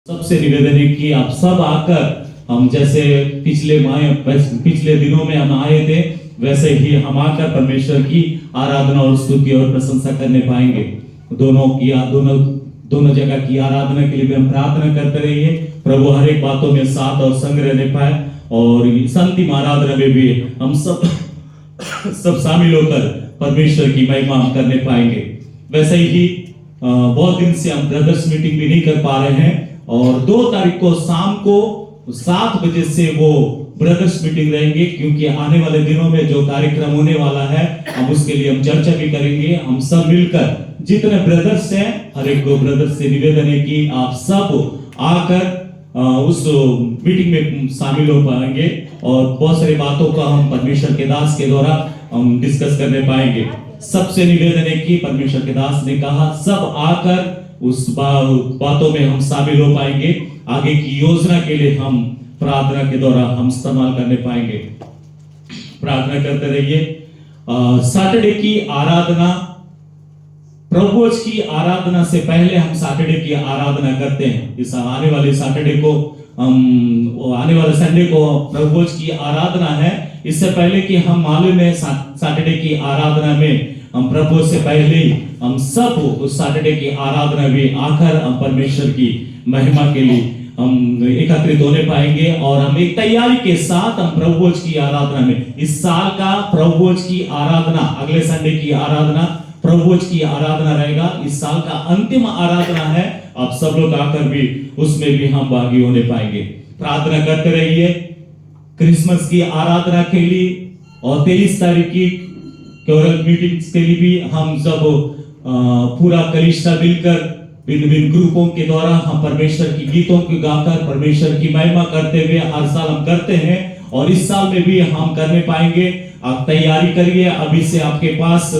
सबसे निवेदन है कि आप सब आकर हम जैसे पिछले दिनों में हम आए थे वैसे ही हम आकर परमेश्वर की आराधना और स्तुति और प्रशंसा करने पाएंगे। दोनों जगह की आराधना के लिए भी हम प्रार्थना करते रहिए। प्रभु हर एक बातों में साथ और संग रहने पाए और इस अंतिम आराधना में भी हम सब शामिल होकर परमेश्वर की महिमा हम करने पाएंगे। वैसे ही बहुत दिन से हम ब्रदर्स मीटिंग भी नहीं कर पा रहे हैं और 2 तारीख को शाम को 7 बजे से वो ब्रदर्स मीटिंग रहेंगे, क्योंकि आने वाले दिनों में जो कार्यक्रम होने वाला है हम उसके लिए हम चर्चा भी करेंगे। हम सब मिलकर जितने ब्रदर्स हैं हर एक को ब्रदर्स से निवेदन है कि आप सब आकर उस मीटिंग में शामिल हो पाएंगे और बहुत सारी बातों का हम परमेश्वर के दास के द्वारा हम डिस्कस करने पाएंगे। सबसे निवेदन है कि परमेश्वर के दास ने कहा सब आकर उस बातों में हम शामिल हो पाएंगे। आगे की योजना के लिए हम प्रार्थना के द्वारा हम इस्तेमाल करने पाएंगे। प्रार्थना करते रहिए। सैटरडे की आराधना, प्रभुज की आराधना से पहले हम सैटरडे की आराधना करते हैं। इस आने वाले सैटरडे को आने वाले संडे को प्रभुज की आराधना है। इससे पहले कि हम मालूम है सैटरडे की आराधना में हम प्रभु से पहले हम सब उस सैटरडे की आराधना में आकर हम परमेश्वर की महिमा के लिए हम एकत्रित होने पाएंगे और हम एक तैयारी के साथ हम प्रभुज की आराधना में इस साल का प्रभुज की आराधना, अगले संडे की आराधना प्रभुज की आराधना रहेगा। इस साल का अंतिम आराधना है। आप सब लोग आकर भी उसमें भी हम भागी होने पाएंगे। प्रार्थना करते रहिए। क्रिसमस की आराधना के लिए और 23 तारीख की केवल मीटिंग्स के लिए भी हम सब पूरा कलीसिया मिलकर भिन्न ग्रुपों के द्वारा हम परमेश्वर की गीतों को गाकर परमेश्वर की महिमा करते हुए हर साल हम करते हैं और इस साल में भी हम करने पाएंगे। आप तैयारी करिए। अभी से आपके पास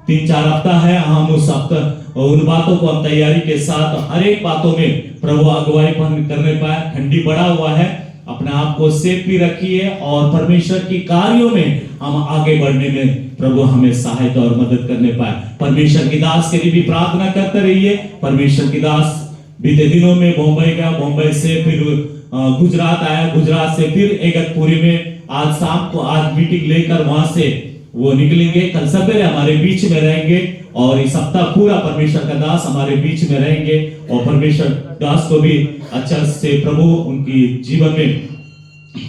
3-4 हफ्ता है। हम उस हफ्ता उन बातों को हम तैयारी के साथ हर एक बातों में प्रभु अगुवाई करने पाए। ठंडी बढ़ा हुआ है, अपने आप को सेफ भी रखिए और परमेश्वर की कार्यों में हम आगे बढ़ने में प्रभु हमें सहायता और मदद करने पाए। परमेश्वर की दास के लिए भी प्रार्थना करते रहिए। परमेश्वर की दास बीते दिनों में बॉम्बे गया, बॉम्बे से फिर गुजरात आया, गुजरात से फिर इगतपुरी में आज शाम को आज मीटिंग लेकर वहां से वो निकलेंगे। कल सवेरे हमारे बीच में रहेंगे और इस हफ्ता पूरा परमेश्वर का दास हमारे बीच में रहेंगे और परमेश्वर दास को भी अच्छा से प्रभु उनकी जीवन में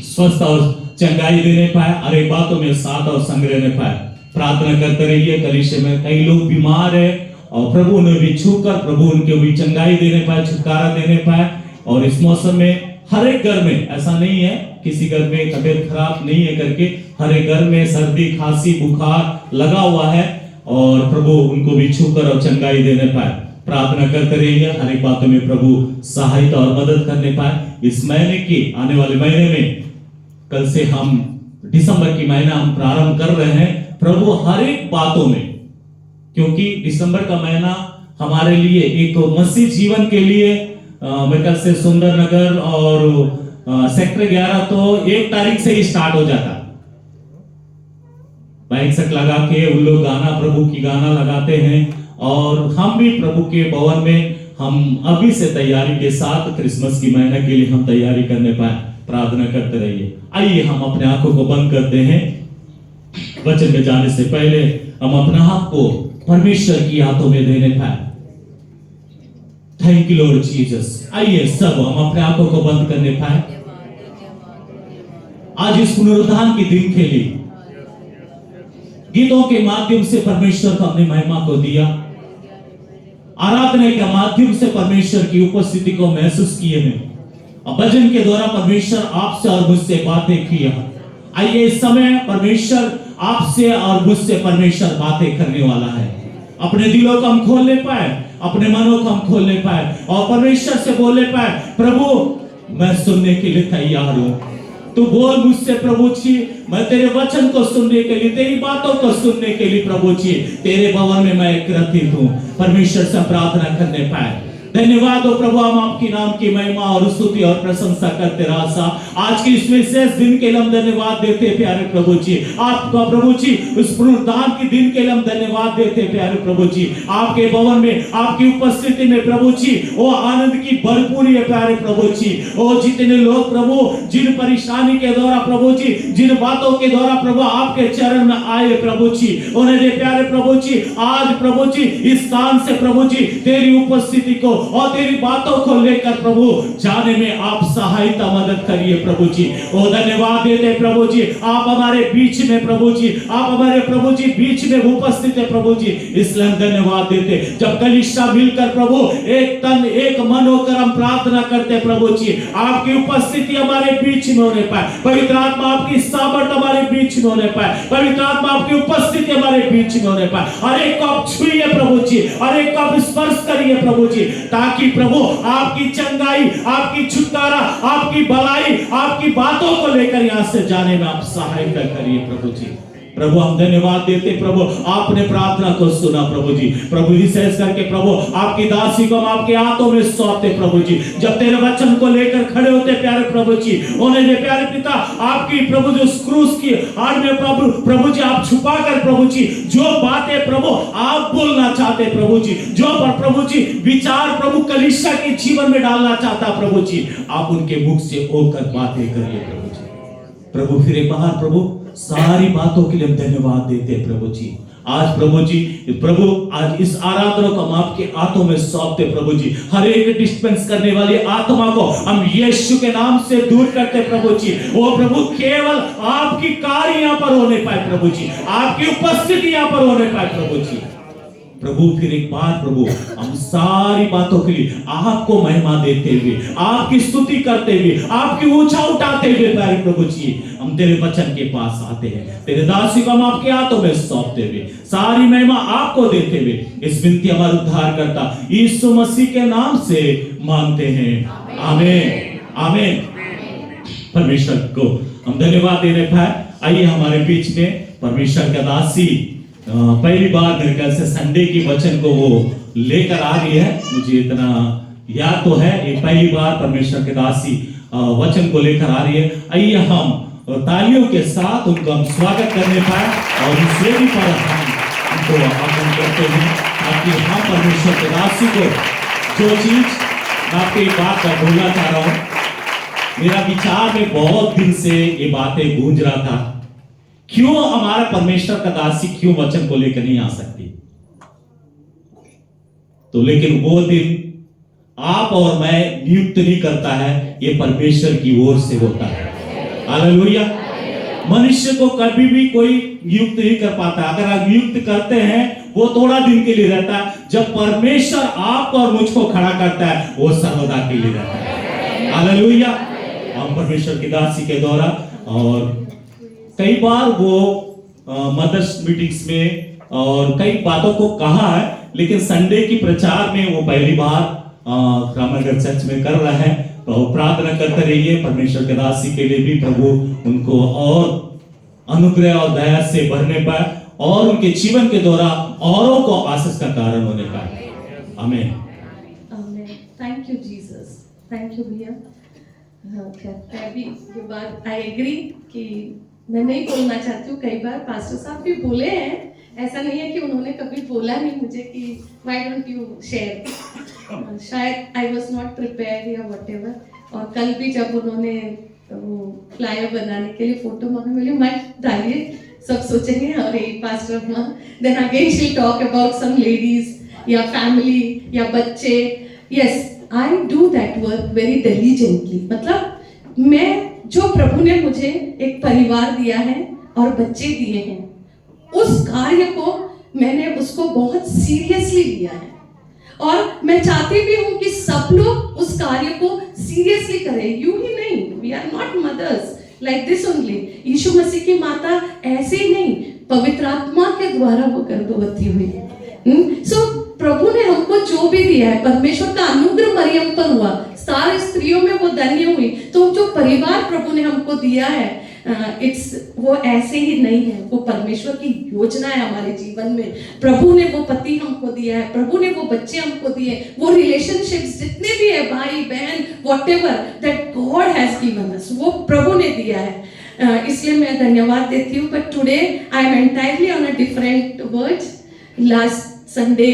स्वस्थ और चंगाई देने पाए, हर एक बातों में साथ और संग रहने पाए। प्रार्थना करते रहिए। कलीसिया में कई लोग बीमार है और प्रभु ने भी छूकर प्रभु उनके भी चंगाई देने पाए, छुटकारा देने पाए। और इस मौसम में हर एक घर में ऐसा नहीं है किसी घर में तबीयत खराब नहीं है करके, हर एक घर में सर्दी खांसी बुखार लगा हुआ है और प्रभु उनको भी छूकर और चंगाई देने पाए। प्रार्थना करते रहिए। हर एक बातों में प्रभु सहायता और मदद करने पाए। इस महीने की आने वाले महीने में कल से हम दिसंबर की महीना हम प्रारंभ कर रहे हैं। प्रभु हर एक बातों में, क्योंकि दिसंबर का महीना हमारे लिए एक मसीह जीवन के लिए मेरे ख्याल से सुंदरनगर और सेक्टर 11 तो 1 तारीख से ही स्टार्ट हो जाता। बाइक सक लगा के उन लोग गाना प्रभु की गाना लगाते हैं और हम भी प्रभु के भवन में हम अभी से तैयारी के साथ क्रिसमस की महीने के लिए हम तैयारी करने पाए। प्रार्थना करते रहिए। आइए हम अपने आंखों को बंद करते हैं। वचन में जाने से पहले हम अपने आप को परमेश्वर की हाथों में देने पाए। Thank you Lord Jesus. आइए सब हम अपने आंखों को बंद करने पाए। आज इस पुनरुत्थान के दिन के लिए गीतों के माध्यम से परमेश्वर को अपनी महिमा को दिया, आराधना के माध्यम से परमेश्वर की उपस्थिति को महसूस किए हैं, भजन के द्वारा परमेश्वर आपसे और मुझसे बातें किया। आइए इस समय परमेश्वर आपसे और मुझसे परमेश्वर बातें करने वाला है। अपने दिलों को हम खोलने पाए, अपने मनों को हम खोलने पाए और परमेश्वर से बोलने पाए, प्रभु मैं सुनने के लिए तैयार हूं। तू बोल मुझसे प्रभु जी, मैं तेरे वचन को सुनने के लिए, तेरी बातों को सुनने के लिए प्रभु जी तेरे भवन में मैं एकत्रित हूं। परमेश्वर से प्रार्थना करने पाए। धन्यवाद हो प्रभु, हम आपकी नाम की महिमा और स्तुति और प्रशंसा करते रासा। आज की इस विशेष दिन के लिए हम धन्यवाद देते प्यारे प्रभु जी आपका। प्रभु जी उस पुनरुत्थान के दिन के लिए हम धन्यवाद देते प्यारे प्रभु जी। आपके भवन में आपकी उपस्थिति में प्रभु जी वो आनंद की भरपूरी है प्यारे प्रभु जी। ओ जितने लोग प्रभु जिन परेशानी के द्वारा प्रभु जी, जिन बातों के द्वारा प्रभु आपके चरण में आए प्रभु जी, उन्हें प्यारे प्रभु जी आज प्रभु जी इस स्थान से प्रभु जी तेरी उपस्थिति को और तेरी बातों को लेकर प्रभु जाने में आप सहायता मदद करिए प्रभु जी। ओ धन्यवाद देते प्रभु जी, आप हमारे बीच में प्रभु जी, आप हमारे प्रभु जी बीच में उपस्थित है प्रभु जी, इसलिए हम धन्यवाद देते। जब कलीसिया मिलकर प्रभु एक तन एक मन होकर हम प्रार्थना करते प्रभु जी, आपकी उपस्थिति हमारे बीच में होने पाए, पवित्र आत्मा आपकी सामर्थ हमारे बीच में होने पाए, पवित्र आत्मा आपकी उपस्थिति हमारे बीच में होने पाए। हर एक को आप छुइए प्रभु जी, हर एक को आप स्पर्श करिए प्रभु जी, ताकि प्रभु आपकी चंगाई, आपकी छुटकारा, आपकी भलाई, आपकी बातों को लेकर यहां से जाने में आप सहायता करिए प्रभु जी। प्रभु हम धन्यवाद देते प्रभु, आपने प्रार्थना को सुना प्रभु जी। प्रभु विशेष करके प्रभु आपकी दासी को हम आपके हाथों में सौंपते प्रभु जी। जब तेरे वचन को लेकर खड़े होते प्यारे प्रभु जी, उन्हें प्यारे पिता आपकी प्रभु जो क्रूस की आड़ में प्रभु जी आप छुपा कर प्रभु जी जो बातें प्रभु आप बोलना चाहते प्रभु जी, जो प्रभु जी विचार प्रभु कलीसिया के जीवन में डालना चाहता प्रभु जी, आप उनके मुख से होकर बातें करिए प्रभु जी। प्रभु फिर एक बार प्रभु सारी बातों के लिए हम धन्यवाद देते हैं प्रभु जी। आज प्रभु जी प्रभु आज इस आराधना को हम आपके हाथों में सौंपते प्रभु जी। हर एक डिस्पेंस करने वाली आत्मा को हम यीशु के नाम से दूर करते प्रभु जी। वो प्रभु केवल आपकी कार्य यहाँ पर होने पाए प्रभु जी, आपकी उपस्थिति यहाँ पर होने पाए प्रभु जी। प्रभु फिर एक बार प्रभु हम सारी बातों के लिए आपको महिमा देते हुए, आपकी स्तुति करते हुए, आपकी ऊंचा उठाते हुए प्यारे प्रभु जी हम तेरे वचन के पास आते हैं। तेरे दासी को हम आपके हाथों में सौंपते हुए सारी महिमा आपको देते हुए इस विनती हमारे उद्धारकर्ता यीशु मसीह के नाम से मांगते हैं, आमीन आमीन। परमेश्वर को हम धन्यवाद देने पाए। आइए हमारे बीच में परमेश्वर का दासी पहली बार मेरे ख्याल से संडे की वचन को वो लेकर आ रही है, मुझे इतना याद तो है, ये पहली बार परमेश्वर के दासी वचन को लेकर आ रही है। आइए हम तालियों के साथ उनको हम स्वागत करने पाए और इस वेदी पर हम उनको आगमन करते हैं, ताकि हम परमेश्वर के दासी को जो चीज मैं आपको एक बात बोलना चाह रहा हूँ, मेरा विचार में बहुत दिन से ये बातें गूंज रहा था, क्यों हमारा परमेश्वर का दासी क्यों वचन को लेकर नहीं आ सकती। तो लेकिन वो दिन आप और मैं नियुक्त नहीं करता है, ये परमेश्वर की ओर से होता है। हालेलुया। मनुष्य को कभी भी कोई नियुक्त नहीं कर पाता। अगर आप नियुक्त करते हैं वो थोड़ा दिन के लिए रहता है, जब परमेश्वर आपको और मुझको खड़ा करता है वो सर्वदा के लिए रहता है। हालेलुया। हम परमेश्वर की दासी के द्वारा और कई बार वो मदर्स मीटिंग्स में और कई बातों को कहा है, लेकिन संडे की प्रचार में वो पहली बार रामनगर चर्च में कर रहा है। तो प्रार्थना करते रहिए परमेश्वर के दासी के लिए भी प्रभु उनको और अनुग्रह और दया से भरने पाए और उनके जीवन के द्वारा औरों को आशीष का कारण होने पाए। आमीन आमीन। Thank you Jesus, thank you भैया। मैं भी ये बात आई एग्री कि मैं नहीं बोलना चाहती हूँ, कई बार पास्टर साहब भी बोले हैं, ऐसा नहीं है कि उन्होंने कभी बोला नहीं मुझे कि व्हाई डोंट यू शेयर। शायद आई वाज नॉट प्रिपेयर्ड या व्हाटएवर। और कल भी जब उन्होंने वो फ्लायर बनाने के लिए फोटो मांगा, बोली मत डालिए, सब सोचेंगे अरे पास्टर माँ, then again she talk about some ladies या फैमिली या बच्चे। Yes, I do that work very diligently. मतलब मैं जो प्रभु ने मुझे एक परिवार दिया है और बच्चे दिए हैं, उस कार्य को मैंने उसको बहुत सीरियसली लिया है और मैं चाहती भी हूं कि सब लोग उस कार्य को सीरियसली करें। यूं ही नहीं, we are not mothers like this only. Yeshu Masih की माता ऐसे ही नहीं, पवित्र आत्मा के द्वारा वो गर्भवती हुई। सो प्रभु ने हमको जो भी दिया है, परमेश्वर का अनुग्रह मरियम पर हुआ, सारी स्त्रियों में वो धन्य हुई। तो जो परिवार प्रभु ने हमको दिया है, इट्स वो ऐसे ही नहीं है, वो परमेश्वर की योजना है हमारे जीवन में। प्रभु ने वो पति हमको दिया है, प्रभु ने वो बच्चे हमको दिए, वो रिलेशनशिप्स जितने भी है, भाई बहन whatever that God has given us, वो प्रभु ने दिया है। इसलिए मैं धन्यवाद देती हूँ। But today I am entirely on a different words. Last Sunday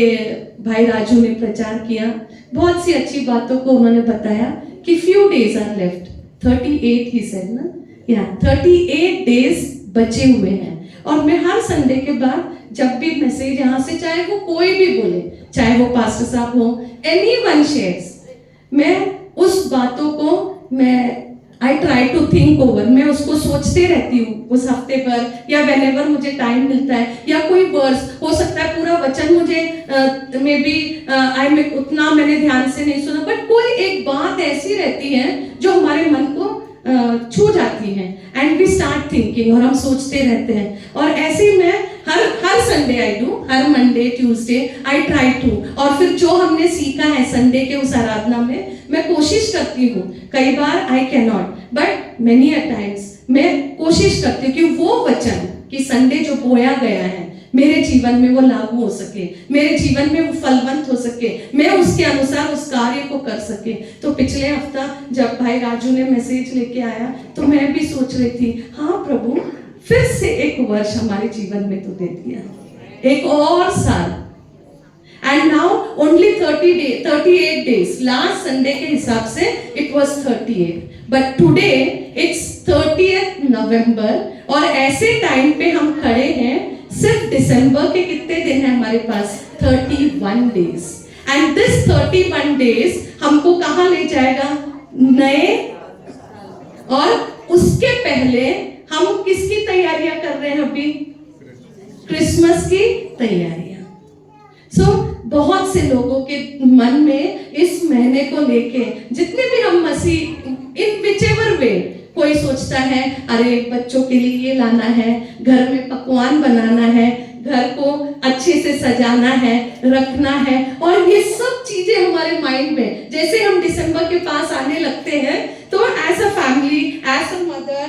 भाई राजू ने प्रचार किया, बहुत सी अच्छी बातों को उन्होंने बताया कि few days are left, 38 he said ना, या 38 डेज बचे हुए हैं। और मैं हर संडे के बाद जब भी मैसेज यहाँ से, चाहे वो कोई भी बोले, चाहे वो पास्टर साहब हो, एनीवन शेयर्स, मैं उस बातों को मैं I try to think over, मैं उसको सोचते रहती हूँ उस हफ्ते पर, या व्हेनेवर मुझे टाइम मिलता है, या कोई वर्स हो सकता है, पूरा वचन मुझे मे बी उतना मैंने ध्यान से नहीं सुना, बट कोई एक बात ऐसी रहती है जो हमारे मन को छू जाती है, एंड वी स्टार्ट थिंकिंग, और हम सोचते रहते हैं। और ऐसे ही मैं हर संडे आई डू, हर Monday Tuesday I try to, और फिर जो हमने सीखा है संडे के उस आराधना में मैं कोशिश करती हूँ। कई बार I can not, but many a times मैं कोशिश करती हूँ कि वो वचन कि संडे जो बोया गया है मेरे जीवन में वो लागू हो सके, मेरे जीवन में वो फलवंत हो सके, मैं उसके अनुसार उस कार्य को कर सके। तो पिछले हफ्ता जब भाई राजू ने मैसेज लेके आया तो मैं भी सोच रही थी, हाँ प्रभु फिर से एक वर्ष हमारे जीवन में तो दे दिया, एक और साल। And now only 38 days, last Sunday के हिसाब से it was 38, but today it's 30th नवंबर, और ऐसे टाइम पे हम खड़े हैं। सिर्फ दिसंबर के कितने दिन हैं हमारे पास? 31 days, एंड दिस 31 days हमको कहाँ ले जाएगा? नए, और उसके पहले हम किसकी तैयारियां कर रहे हैं अभी? क्रिसमस की तैयारियां। बहुत से लोगों के मन में इस महीने को लेके, जितने भी हम मसीह इन विचेवर वे, कोई सोचता है अरे बच्चों के लिए ये लाना है, घर में पकवान बनाना है, घर को अच्छे से सजाना है, रखना है, और ये सब चीजें हमारे माइंड में, जैसे हम दिसंबर के पास आने लगते हैं तो as a family, as a mother,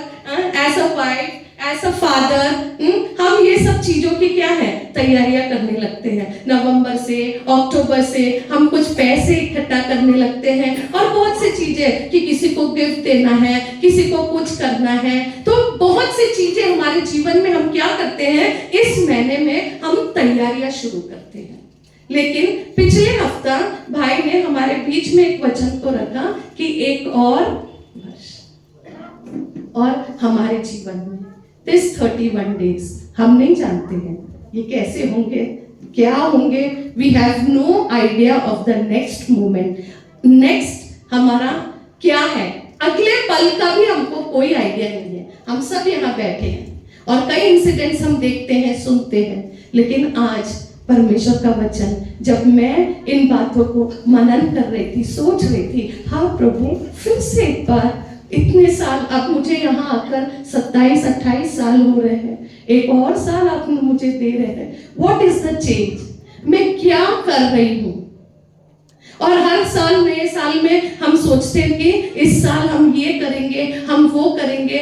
as a wife, as a father, हम ये सब चीजों की क्या है तैयारियां करने लगते हैं। नवंबर से, अक्टूबर से हम कुछ पैसे इकट्ठा करने लगते हैं, और बहुत सी चीजें कि किसी को गिफ्ट देना है, किसी को कुछ करना है, तो बहुत सी चीजें हमारे जीवन में हम क्या करते हैं, इस महीने में हम तैयारियां शुरू करते हैं। लेकिन पिछले हफ्ता भाई ने हमारे बीच में एक वचन को रखा कि एक और वर्ष, और हमारे जीवन में दिस 31 days हम नहीं जानते हैं ये कैसे होंगे, क्या होंगे। We have no idea of the next moment, next हमारा क्या है, अगले पल का भी हमको कोई आइडिया नहीं है। हम सब यहाँ बैठे हैं और कई इंसिडेंट्स हम देखते हैं, सुनते हैं, लेकिन आज परमेश्वर का वचन, जब मैं इन बातों को मनन कर रही थी, सोच रही थी, हाँ प्रभु फिर से एक बार, इतने साल, अब मुझे यहाँ आकर 27-28 साल हो रहे हैं, एक और साल आप मुझे दे रहे हैं। व्हाट इज द चेंज, मैं क्या कर रही हूँ? और हर साल, नए साल में हम सोचते हैं कि इस साल हम ये करेंगे, हम वो करेंगे,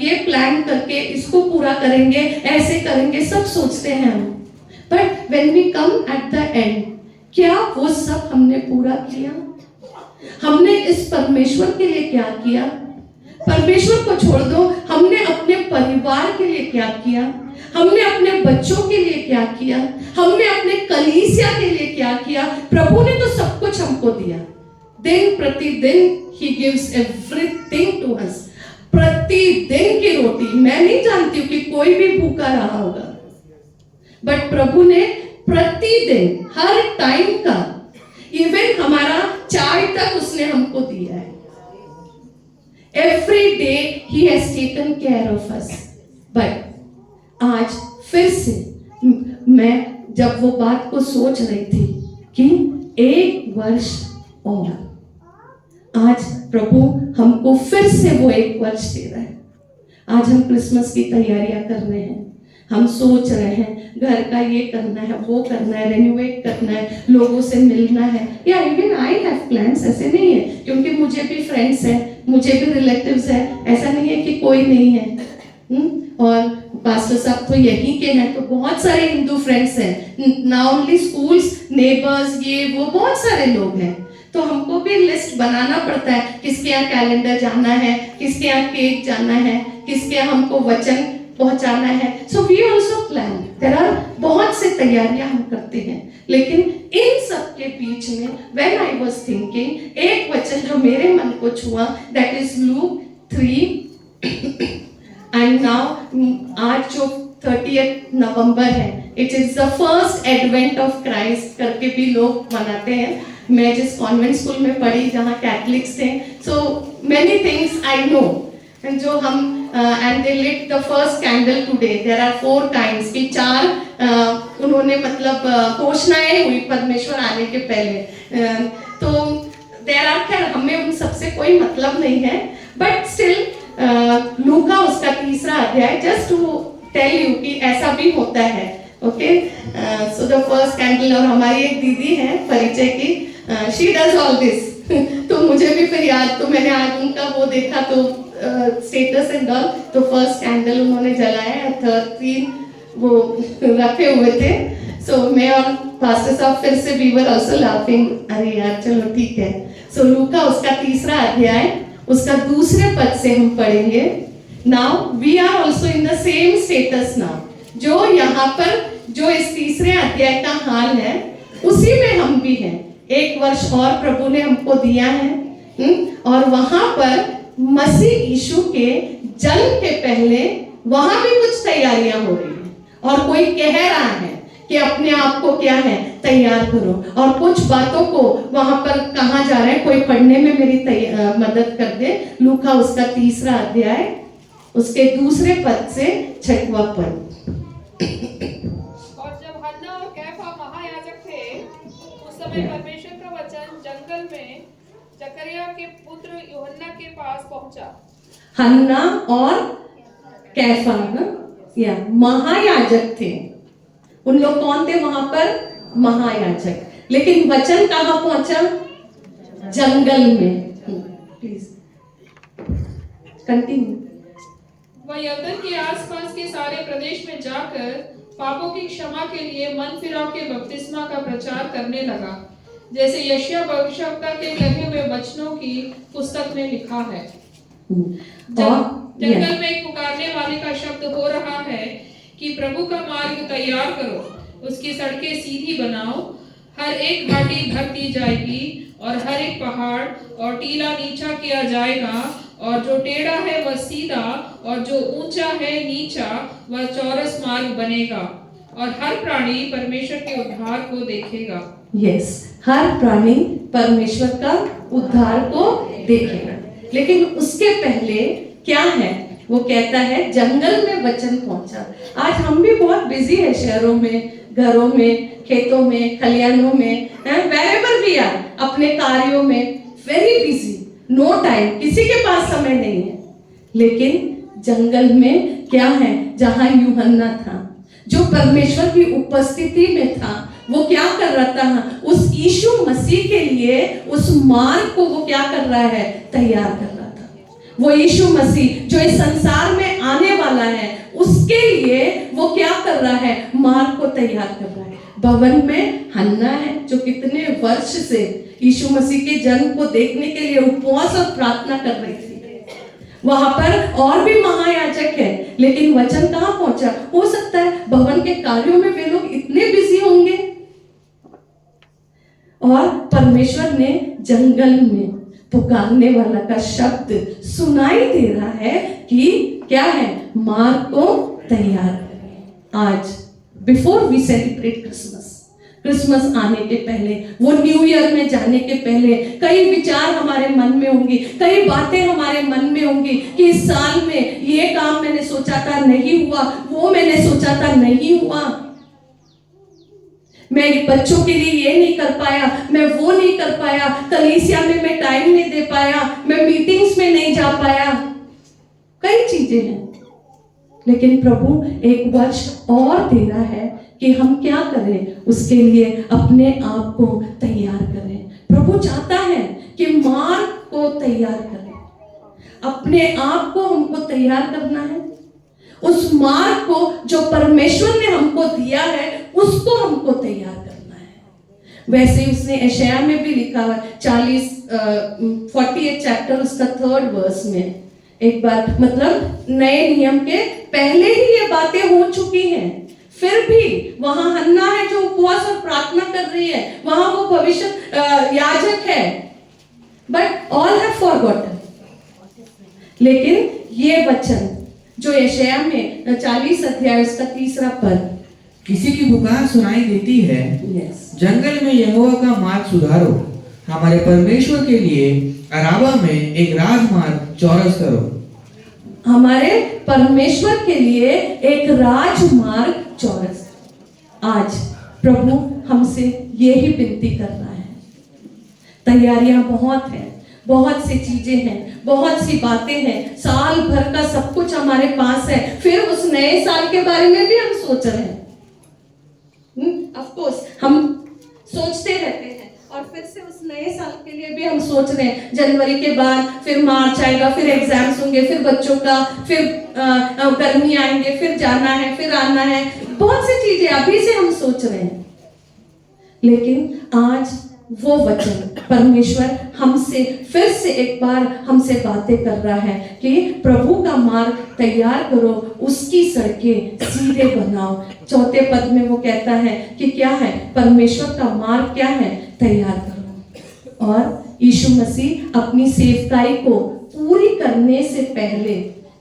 ये प्लान करके इसको पूरा करेंगे, ऐसे करेंगे, सब सोचते हैं हम। But when we come at the end, क्या वो सब हमने पूरा किया? हमने इस परमेश्वर के लिए क्या किया? परमेश्वर को छोड़ दो, हमने अपने परिवार के लिए क्या किया? हमने अपने बच्चों के लिए क्या किया? हमने अपने कलीसिया के लिए क्या किया? प्रभु ने तो सब कुछ हमको दिया, दिन प्रतिदिन he gives everything to us. प्रतिदिन की रोटी, मैं नहीं जानती हूँ कि कोई भी भूखा रहा होगा, बट प्रभु ने प्रतिदिन, हर टाइम का, इवन हमारा चाय तक उसने हमको दिया है। Every day he has taken care of us. But आज फिर से मैं जब वो बात को सोच रही थी कि एक वर्ष और, आज प्रभु हमको फिर से वो एक वर्ष दे रहा है। आज हम क्रिसमस की तैयारियां कर रहे हैं, हम सोच रहे हैं घर का ये करना है, वो करना है, रेनोवेट करना है, लोगों से मिलना है, या इवन आई हैव प्लान्स, ऐसे नहीं है, क्योंकि मुझे भी फ्रेंड्स हैं, मुझे भी रिलेटिव्स हैं, ऐसा नहीं है कि कोई नहीं है। और पास्टर साहब तो यहीं के हैं, तो बहुत सारे हिंदू फ्रेंड्स हैं, ना ओनली स्कूल्स, नेबर्स, ये वो बहुत सारे लोग हैं। तो हमको भी लिस्ट बनाना पड़ता है, किसके यहाँ कैलेंडर जाना है, किसके यहाँ केक जाना है, किसके यहाँ हमको वचन पहुंचाना है। So we also plan, there are बहुत से तैयारियां हम करते हैं। लेकिन इन सब के बीच में व्हेन आई वाज थिंकिंग, एक वचन जो मेरे मन को छुआ, that is look 3 and now आज जो 30 नवंबर है, it is the first advent of Christ करके भी लोग मनाते हैं। मैं जिस कॉन्वेंट स्कूल में पढ़ी जहाँ कैथलिक्स थे, so many things I know, जो हम and they lit the first candle today. There are 4 kinds की 4 उन्होंने मतलब घोषणाएं हुई परमेश्वर आने के पहले। तो देयर आर, खैर हमें उन सबसे कोई मतलब नहीं है, बट स्टिल लूका उसका 3रा अध्याय, जस्ट टू टेल यू कि ऐसा भी होता है। Okay, so the first candle, और हमारी एक दीदी है परिचय की, शी डज ऑल दिस। तो मुझे भी फिर याद, तो मैंने आज उनका वो देखा तो स्टेटस एंड ऑल, तो फर्स्ट कैंडल उन्होंने जलाया, 3 वो रखे हुए थे। सो मैं और पास्टर साहब फिर से वी वर आल्सो लाफिंग, अरे यार चलो ठीक है। सो लूका उसका 3रा अध्याय, उसका 2 पद से हम पढ़ेंगे। Now we are also in the same status now, जो यहाँ पर जो इस 3रे अध्याय का हाल है, उसी में हम भी हैं। 1 वर्ष और प्रभु ने हमको दिया है, और वहां पर मसीह यीशु के जन्म के पहले वहां भी कुछ तैयारियां हो रही हैं, और कोई कह रहा है कि अपने आप को क्या है तैयार करो, और कुछ बातों को वहां पर कहा जा रहा है। कोई पढ़ने में मेरी मदद कर दे, लूका उसका 3रा अध्याय, उसके 2 पद से 6वां पद। और जब हन्ना और कैफा महायाजक थे, उस समय परमेश्वर का वचन जंगल में जकरिया के पुत्र यूहन्ना के पास पहुंचा। हन्ना और कैफा ना, या महायाजक थे। उन लोग कौन थे वहां पर? महायाजक। लेकिन वचन कहां पहुंचा? जंगल में। Please continue. वह यरदन के आसपास के सारे प्रदेश में जाकर पापों की क्षमा के लिए मन फिराव के बपतिस्मा का प्रचार करने लगा, जैसे यशायाह भविष्यवक्ता के लिखे हुए वचनों की पुस्तक में लिखा है। जंगल में एक पुकारने वाले का शब्द हो रहा है कि प्रभु का मार्ग तैयार करो, उसकी सड़कें सीधी बनाओ। हर एक घाटी भर दी जाएगी और हर एक पहाड़ और टीला नीचा किया जाएगा, और जो टेढ़ा है वह सीधा और जो ऊंचा है नीचा वह चौरस मार्ग बनेगा, और हर प्राणी परमेश्वर के उद्धार को देखेगा। यस, हर प्राणी परमेश्वर का उद्धार को देखेगा। लेकिन उसके पहले क्या है? वो कहता है जंगल में वचन पहुंचा। आज हम भी बहुत बिजी है, शहरों में, घरों में, खेतों में, खलियानों में, वेरेवर वी आर, अपने कार्यों में वेरी बिजी, नो टाइम, किसी के पास समय नहीं है। लेकिन जंगल में क्या है? जहां यूहन्ना था, जो परमेश्वर की उपस्थिति में था, वो क्या कर रहा था? उस यीशु मसीह के लिए उस मार्ग को वो क्या कर रहा है? तैयार कर रहा था। वो यीशु मसीह जो इस संसार में आने वाला है, उसके लिए वो क्या कर रहा है? मार्ग को तैयार कर रहा है। भवन में हन्ना है, जो कितने वर्ष से यीशु मसीह के जन्म को देखने के लिए उपवास और प्रार्थना कर रही थी। वहां पर और भी महायाजक है, लेकिन वचन कहां पहुंचा? हो सकता है भवन के कार्यों में वे लोग इतने बिजी होंगे, और परमेश्वर ने जंगल में पुकारने वाला का शब्द सुनाई दे रहा है कि क्या है? मार्ग को तैयार करें। आज बिफोर वी सेलिब्रेट क्रिसमस आने के पहले, वो न्यू ईयर में जाने के पहले, कई विचार हमारे मन में होंगी, कई बातें हमारे मन में होंगी कि इस साल में ये काम मैंने सोचा था नहीं हुआ, वो मैंने सोचा था नहीं हुआ, मैं बच्चों के लिए ये नहीं कर पाया, मैं वो नहीं कर पाया, कलीसिया में मैं टाइम नहीं दे पाया, मैं मीटिंग्स में नहीं जा पाया, कई चीजें हैं। लेकिन प्रभु एक वर्ष और दे रहा है कि हम क्या करें? उसके लिए अपने आप को तैयार करें। प्रभु चाहता है कि मार्ग को तैयार करें, अपने आप को हमको तैयार करना है। उस मार्ग को जो परमेश्वर ने हमको दिया है उसको हमको तैयार करना है। वैसे ही उसने यशायाह में भी लिखा है 48 चैप्टर उसका 3rd वर्स में, एक बार मतलब नए नियम के पहले ही ये बातें हो चुकी हैं, फिर भी वहां हन्ना है जो उपवास और प्रार्थना कर रही है, वहां वो भविष्य याजक है, बट ऑल हैव फॉरगॉटन। लेकिन ये वचन जो यशायाह में 40 अध्याय उसका 3रा पद, किसी की पुकार सुनाई देती है, यस, जंगल में यहोवा का मार्ग सुधारो, हमारे परमेश्वर के लिए अराबा में एक राजमार्ग चौरस करो। हमारे परमेश्वर के लिए एक राजमार्ग चौरस। आज प्रभु हमसे यही विनती कर रहा है। तैयारियां बहुत हैं, बहुत सी चीजें हैं, बहुत सी बातें हैं, साल भर का सब कुछ हमारे पास है, फिर उस नए साल के बारे में भी हम सोच रहे हैं। ऑफ कोर्स हम सोचते रहते हैं और फिर से उस नए साल के लिए भी हम सोच रहे हैं। जनवरी के बाद फिर मार्च आएगा, फिर एग्जाम्स होंगे, फिर बच्चों का, फिर गर्मी आएंगे, फिर जाना है, फिर आना है, बहुत सी चीजें अभी से हम सोच रहे हैं। लेकिन आज वो वचन परमेश्वर हमसे फिर से एक बार हमसे बातें कर रहा है कि प्रभु का मार्ग तैयार करो, उसकी सड़कें सीधे बनाओ। 4 पद में वो कहता है कि क्या है, परमेश्वर का मार्ग क्या है, तैयार करो। और यीशु मसीह अपनी सेवकाई को पूरी करने से पहले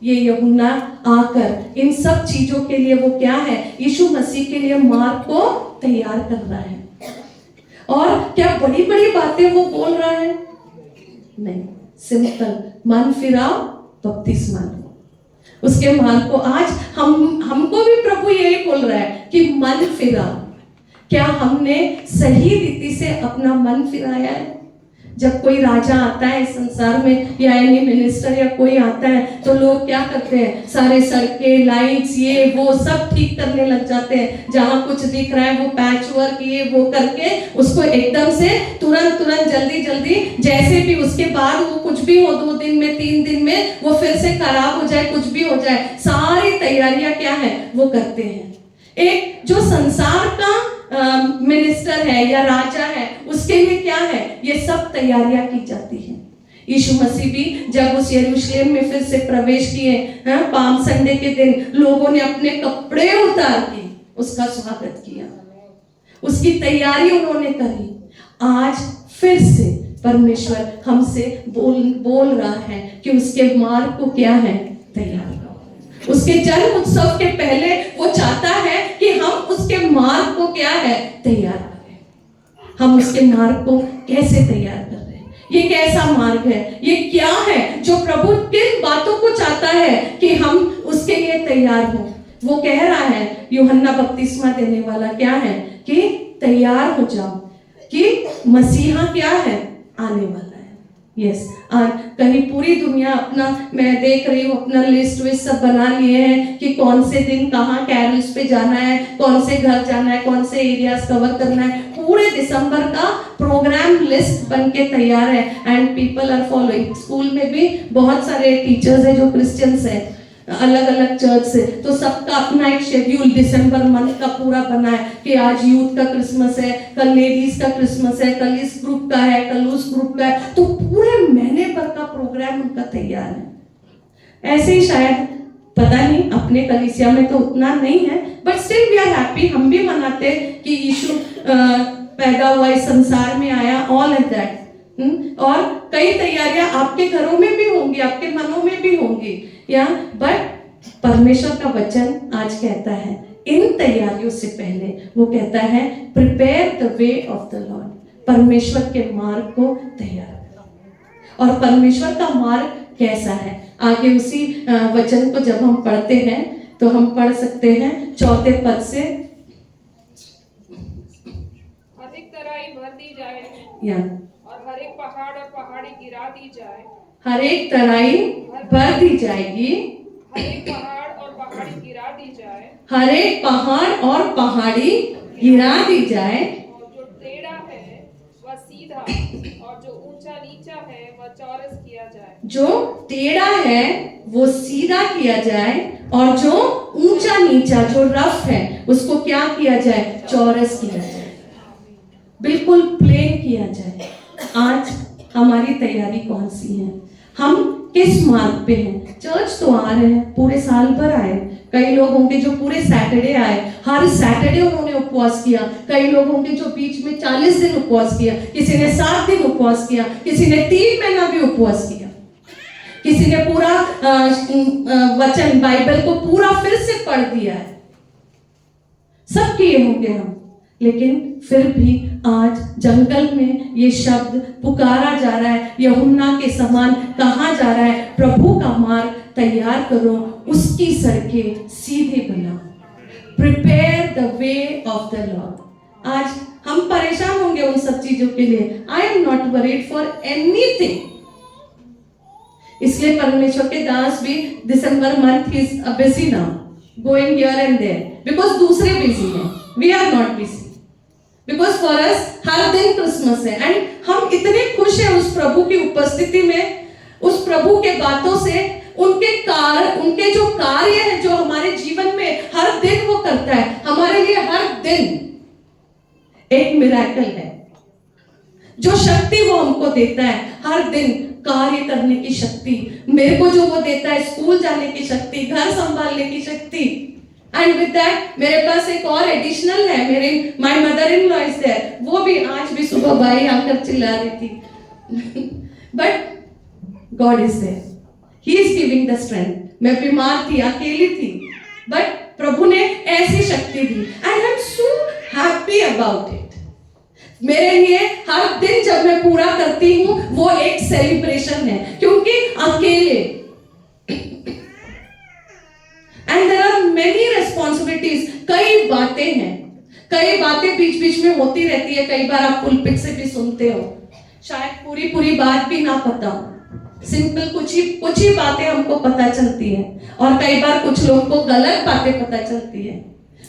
ये यूहन्ना आकर इन सब चीजों के लिए वो क्या है, यीशु मसीह के लिए मार्ग को तैयार कर रहा है। और क्या बड़ी बड़ी बातें वो बोल रहा है? नहीं, सिंपल, मन फिराओ, बपतिस्मा लो। उसके मार्ग को आज हमको भी प्रभु यही बोल रहा है कि मन फिराओ। क्या हमने सही रीति से अपना मन फिराया है? जब कोई राजा आता है इस संसार में या एनी मिनिस्टर या कोई आता है तो लोग क्या करते हैं, सारे सड़कें, लाइट्स, ये वो सब ठीक करने लग जाते हैं। जहां कुछ दिख रहा है वो पैच वर्क ये वो करके उसको एकदम से तुरंत जल्दी जल्दी, जैसे भी उसके बाद वो कुछ भी हो 2 दिन में 3 दिन में वो फिर से खराब हो जाए, कुछ भी हो जाए, सारी तैयारियां क्या है वो करते हैं। एक जो संसार का मिनिस्टर है या राजा है उसके लिए क्या है, ये सब तैयारियां की जाती हैं। यीशु मसीह भी जब उस यरूशलेम में फिर से प्रवेश किए, पाम संडे के दिन लोगों ने अपने कपड़े उतार के उसका स्वागत किया, उसकी तैयारी उन्होंने करी। आज फिर से परमेश्वर हमसे बोल रहा है कि उसके मार्ग को क्या है, तैयार करो। उसके जन्म उत्सव के पहले वो चाहता है कि हम उसके मार्ग को क्या है, तैयार करें। हम उसके मार्ग को कैसे तैयार कर रहे हैं, ये कैसा मार्ग है, ये क्या है जो प्रभु किन बातों को चाहता है कि हम उसके लिए तैयार हो। वो कह रहा है, यूहन्ना बपतिस्मा देने वाला क्या है कि तैयार हो जाओ कि मसीहा क्या है, आने वाला है। यस, कहीं पूरी दुनिया अपना, मैं देख रही हूँ अपना लिस्ट विस्ट सब बना लिए हैं कि कौन से दिन कहाँ कैरल्स पे जाना है, कौन से घर जाना है, कौन से एरियाज कवर करना है। पूरे दिसंबर का प्रोग्राम लिस्ट बन के तैयार है and people are following. School में भी बहुत सारे टीचर्स हैं जो क्रिश्चियंस हैं, अलग अलग चर्च से, तो सबका अपना एक शेड्यूल दिसंबर मंथ का पूरा बना है कि आज यूथ का क्रिसमस है, कल लेडीज का क्रिसमस है, कल इस ग्रुप का है, कल उस ग्रुप का है। तो पूरे महीने भर का प्रोग्राम उनका तैयार है। ऐसे ही शायद पता नहीं अपने कलीसिया में तो उतना नहीं है, but still we are happy, हम भी मनाते कि यीशु पैदा हुआ, इस संसार में आया, ऑल एंड दैट। और कई तैयारियां आपके घरों में भी होंगी, आपके मनों में भी होंगी, या बट परमेश्वर का वचन आज कहता है इन तैयारियों से पहले वो कहता है prepare the way of the Lord, परमेश्वर के मार्ग को तैयार करो। और परमेश्वर का मार्ग कैसा है, आगे उसी वचन को जब हम पढ़ते हैं तो हम पढ़ सकते हैं 4 पद से, अधिक तराई भर दी जाए या और हर एक पहाड़ और पहाड़ी गिरा दी जाए, हर एक तराई भर दी जाएगी, हर एक पहाड़ और पहाड़ी गिरा दी जाए, हर एक पहाड़ और पहाड़ी गिरा दी जाए, और जो टेढ़ा है वह सीधा, और जो ऊंचा नीचा है वह चौरस किया जाए। जो टेढ़ा है वो सीधा किया जाए, और जो ऊंचा नीचा जो रफ है उसको क्या किया जाए? चौरस किया जाए, बिल्कुल प्लेन किया जाए। आज हमारी तैयारी कौन सी है? हम किस मार्ग पे हैं? चर्च तो आ रहे हैं, पूरे साल भर आए। कई लोग होंगे जो पूरे सैटरडे आए, हर सैटरडे उन्होंने उपवास किया। कई लोग होंगे जो बीच में 40 दिन उपवास किया, किसी ने 7 दिन उपवास किया, किसी ने 3 महीना भी उपवास किया, किसी ने पूरा वचन बाइबल को पूरा फिर से पढ़ दिया है। सब किए होंगे हम, लेकिन फिर भी आज जंगल में ये शब्द पुकारा जा रहा है, यूहन्ना के समान कहा जा रहा है, प्रभु का मार्ग तैयार करो, उसकी सड़कें सीधे बनाओ। Prepare the way of the Lord. आज हम परेशान होंगे उन सब चीजों के लिए। I am not worried for anything. इसलिए परमेश्वर के दास भी December month is busy now, going here and there, because दूसरे बिजी हैं, we are not busy, because for us हर दिन क्रिसमस है। एंड हम इतने खुश हैं उस प्रभु की उपस्थिति में, उस प्रभु के बातों से, उनके जो कार्य है जो हमारे जीवन में हर दिन वो करता है। हमारे लिए हर दिन एक मिरेकल है, जो शक्ति वो हमको देता है हर दिन कार्य करने की शक्ति। मेरे को जो वो देता है स्कूल जाने की शक्ति, घर संभालने की शक्ति। एंड विद दैट मेरे पास एक और एडिशनल है, मेरे my mother in law is there. वो भी आज भी सुबह भाई आकर चिल्ला रही थी but God is there, he is giving the strength. मैं बीमार थी, अकेली थी, बट प्रभु ने ऐसी शक्ति दी and I am so happy about it. मेरे लिए हर दिन जब मैं पूरा करती हूं वो एक सेलिब्रेशन है, क्योंकि अकेले and there are many responsibilities. कई बातें हैं, कई बातें बीच बीच में होती रहती है। कई बार आप पुलपिट से भी सुनते हो, शायद पूरी बात भी ना पता हो, सिंपल कुछ ही बातें हमको पता चलती है, और कई बार कुछ लोग को गलत बातें पता चलती है।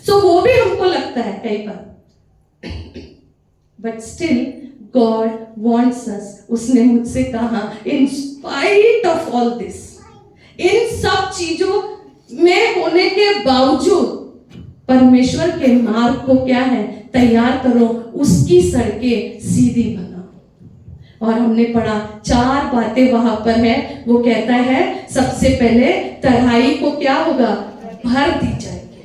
सो वो भी हमको लगता है कई बार, but still God wants us. उसने मुझसे कहा, in spite of all this, इन सब चीजों में होने के बावजूद परमेश्वर के मार्ग को क्या है? तैयार करो, उसकी सड़कें सीधी बनाओ। और हमने पढ़ा 4 बातें वहां पर है। वो कहता है सबसे पहले तराई को क्या होगा? भर दी जाएगी।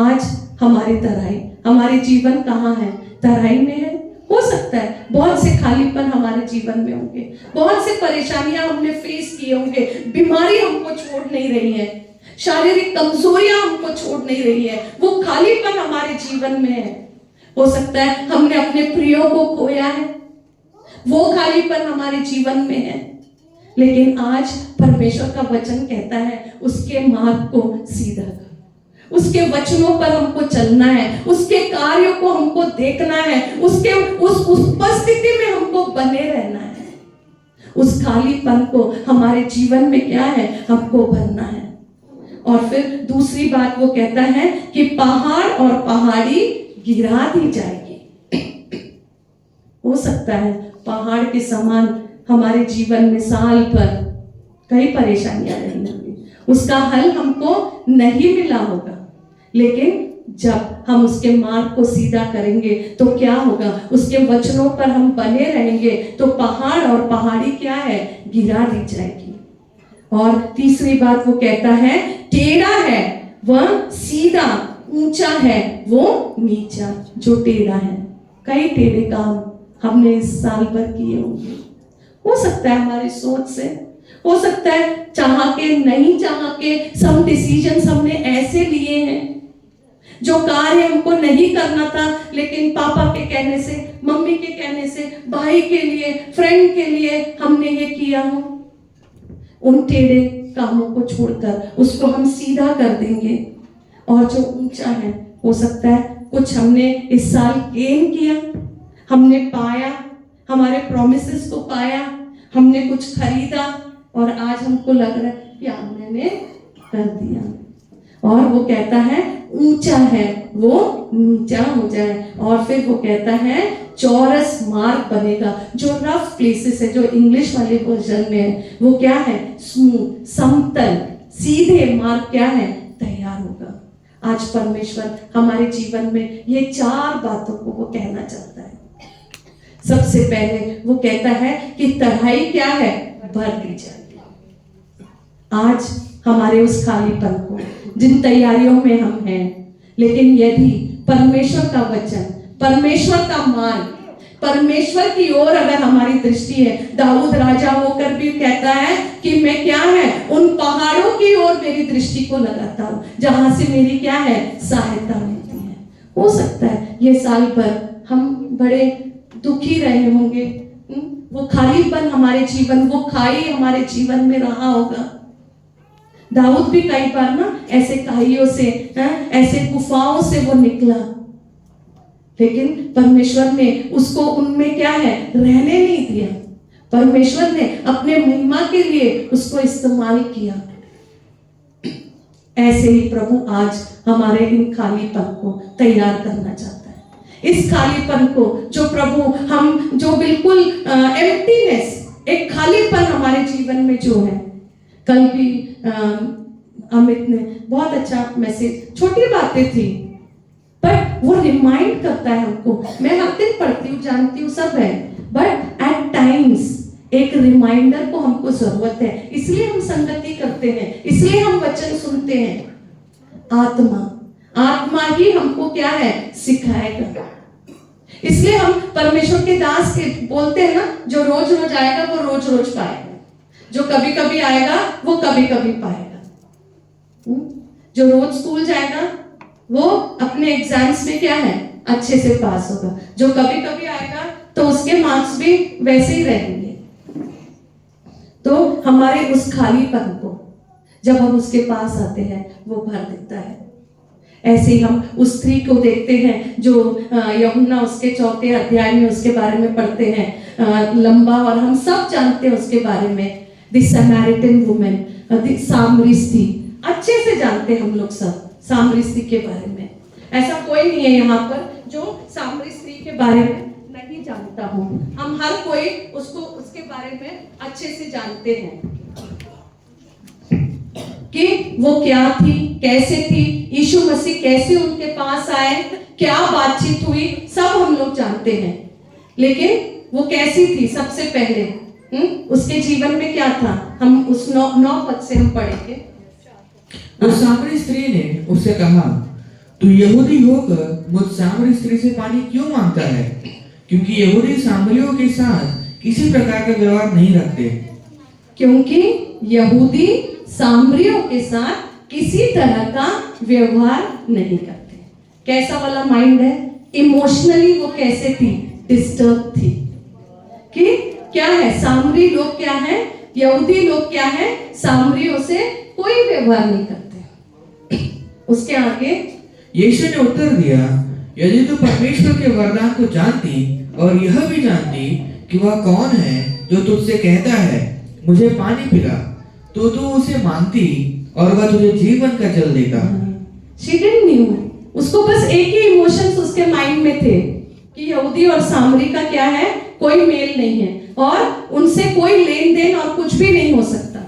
आज हमारी तराई, हमारे जीवन कहाँ है? तराई में है। हो सकता है बहुत से खालीपन हमारे जीवन में होंगे, बहुत से परेशानियां हमने फेस किए होंगे, बीमारी हमको छोड़ नहीं रही है, शारीरिक कमजोरियां हमको छोड़ नहीं रही है, वो खालीपन हमारे जीवन में है। हो सकता है हमने अपने प्रियो को खोया है, वो खालीपन हमारे जीवन में है, लेकिन आज परमेश्वर का वचन कहता है उसके मार्ग को सीधा कर, उसके वचनों पर हमको चलना है, उसके कार्यों को हमको देखना है, उसके उस उपस्थिति में हमको बने रहना है। उस खालीपन को हमारे जीवन में क्या है? हमको भरना है। और फिर दूसरी बात वो कहता है कि पहाड़ और पहाड़ी गिरा दी जाएगी। हो सकता है पहाड़ के समान हमारे जीवन में साल भर कई परेशानियां रही होंगी, उसका हल हमको नहीं मिला होगा, लेकिन जब हम उसके मार्ग को सीधा करेंगे तो क्या होगा? उसके वचनों पर हम बने रहेंगे तो पहाड़ और पहाड़ी क्या है? गिरा दी जाएगी। और तीसरी बात वो कहता है टेढ़ा है वह सीधा, ऊंचा है वो नीचा। जो टेढ़ा है, कई टेढ़े काम हमने इस साल भर किए होंगे। हो सकता है हमारी सोच से, हो सकता है चाह के नहीं चाह के सम डिसीजंस हमने ऐसे लिए हैं जो कार्य हमको नहीं करना था, लेकिन पापा के कहने से, मम्मी के कहने से, भाई के लिए, फ्रेंड के लिए हमने ये किया हो। उन टेढ़े कामों को छोड़कर उसको हम सीधा कर देंगे। और जो ऊंचा है, हो सकता है कुछ हमने इस साल गेन किया, हमने पाया, हमारे प्रोमिसेस को पाया, हमने कुछ खरीदा और आज हमको लग रहा है कि मैंने कर दिया। और वो कहता है ऊंचा है वो नीचा हो जाए। और फिर वो कहता है चौरस मार्ग बनेगा। जो रफ प्लेसेस है, जो इंग्लिश वाले वर्जन में है, वो क्या है? स्मूथ, समतल, सीधे मार्ग क्या है? तैयार होगा। आज परमेश्वर हमारे जीवन में ये 4 बातों को वो कहना चाहता है। सबसे पहले वो कहता है कि तराई क्या है? भर दी जाएगी। आज हमारे उस खालीपन को, जिन तैयारियों में हम हैं, लेकिन यदि परमेश्वर का वचन, परमेश्वर का मार्ग, परमेश्वर की ओर अगर हमारी दृष्टि है, दाऊद राजा होकर भी कहता है कि मैं क्या है? उन पहाड़ों की ओर मेरी दृष्टि को लगाता हूं, जहां से मेरी क्या है? सहायता मिलती है। हो सकता है ये साल भर हम बड़े दुखी रहे होंगे, वो खालीपन हमारे जीवन, वो खाई हमारे जीवन में रहा होगा। दाऊद भी कई बार ना ऐसे खाइयों से, ऐसे गुफाओं से वो निकला, लेकिन परमेश्वर ने उसको उनमें क्या है? रहने नहीं दिया। परमेश्वर ने अपने महिमा के लिए उसको इस्तेमाल किया। ऐसे ही प्रभु आज हमारे इन खालीपन को तैयार करना चाहता है। इस खालीपन को जो प्रभु हम, जो बिल्कुल एम्प्टीनेस, एक खालीपन हमारे जीवन में जो है। कल भी अमित ने बहुत अच्छा मैसेज, छोटी बातें थी पर वो रिमाइंड करता है हमको। मैं हर दिन पढ़ती हूँ, जानती हूँ, सब है, बट एट टाइम्स एक रिमाइंडर को हमको जरूरत है। इसलिए हम संगति करते हैं, इसलिए हम वचन सुनते हैं। आत्मा ही हमको क्या है? सिखाएगा। इसलिए हम परमेश्वर के दास के बोलते हैं ना, जो रोज रोज आएगा वो रोज रोज पाएगा, जो कभी कभी आएगा वो कभी कभी पाएगा। जो रोज स्कूल जाएगा वो अपने एग्जाम्स में क्या है? अच्छे से पास होगा। जो कभी कभी आएगा तो उसके मार्क्स भी वैसे ही रहेंगे। तो हमारे उस खालीपन को जब हम उसके पास आते हैं वो भर देता है। ऐसे ही हम उस स्त्री को देखते हैं जो यूहन्ना उसके 4 अध्याय में उसके बारे में पढ़ते हैं, लंबा, और हम सब जानते हैं उसके बारे में। द समैरिटन वुमन, द सामरी स्त्री, अच्छे से जानते हैं हम लोग सब सामरी स्त्री के बारे में। ऐसा कोई नहीं है यहाँ पर जो सामरी स्त्री के बारे में नहीं जानता हो। हम हर कोई उसको, उसके बारे में अच्छे से जानते हैं कि वो क्या थी, कैसे थी, यीशु मसीह कैसे उनके पास आए, क्या बातचीत हुई, सब हम लोग जानते हैं। लेकिन वो कैसी थी? सबसे पहले उसके जीवन में क्या था? हम उस 9 पद से हम पढ़ेंगे। उस सामरी स्त्री ने उससे कहा, तू यहूदी होकर मुझ सामरी स्त्री से पानी क्यों मांगता है? क्योंकि यहूदी सामरियों के साथ किसी प्रकार का व्यवहार नहीं रखते। क्योंकि यहूदी सामरियों के साथ किसी तरह का व्यवहार नहीं करते। कैसा वाला माइंड है? इमोशनली वो कैसे थी? डिस्टर्ब थी। कि क्या है? सामरी लोग क्या है? यहूदी लोग क्या है? सामरियों से कोई व्यवहार नहीं करते। उसके आगे यीशु ने उत्तर दिया, यदि तू परमेश्वर के वरदान को जानती और यह भी जानती कि वह कौन है जो तुझसे कहता है मुझे पानी पिला, तो तू उसे मांगती और वह तुझे जीवन का जल देगा। She didn't knew. उसको बस एक ही इमोशंस उसके माइंड में थे कि यहूदी और सामरी का क्या है? कोई मेल नहीं है और उनसे कोई लेन देन और कुछ भी नहीं हो सकता।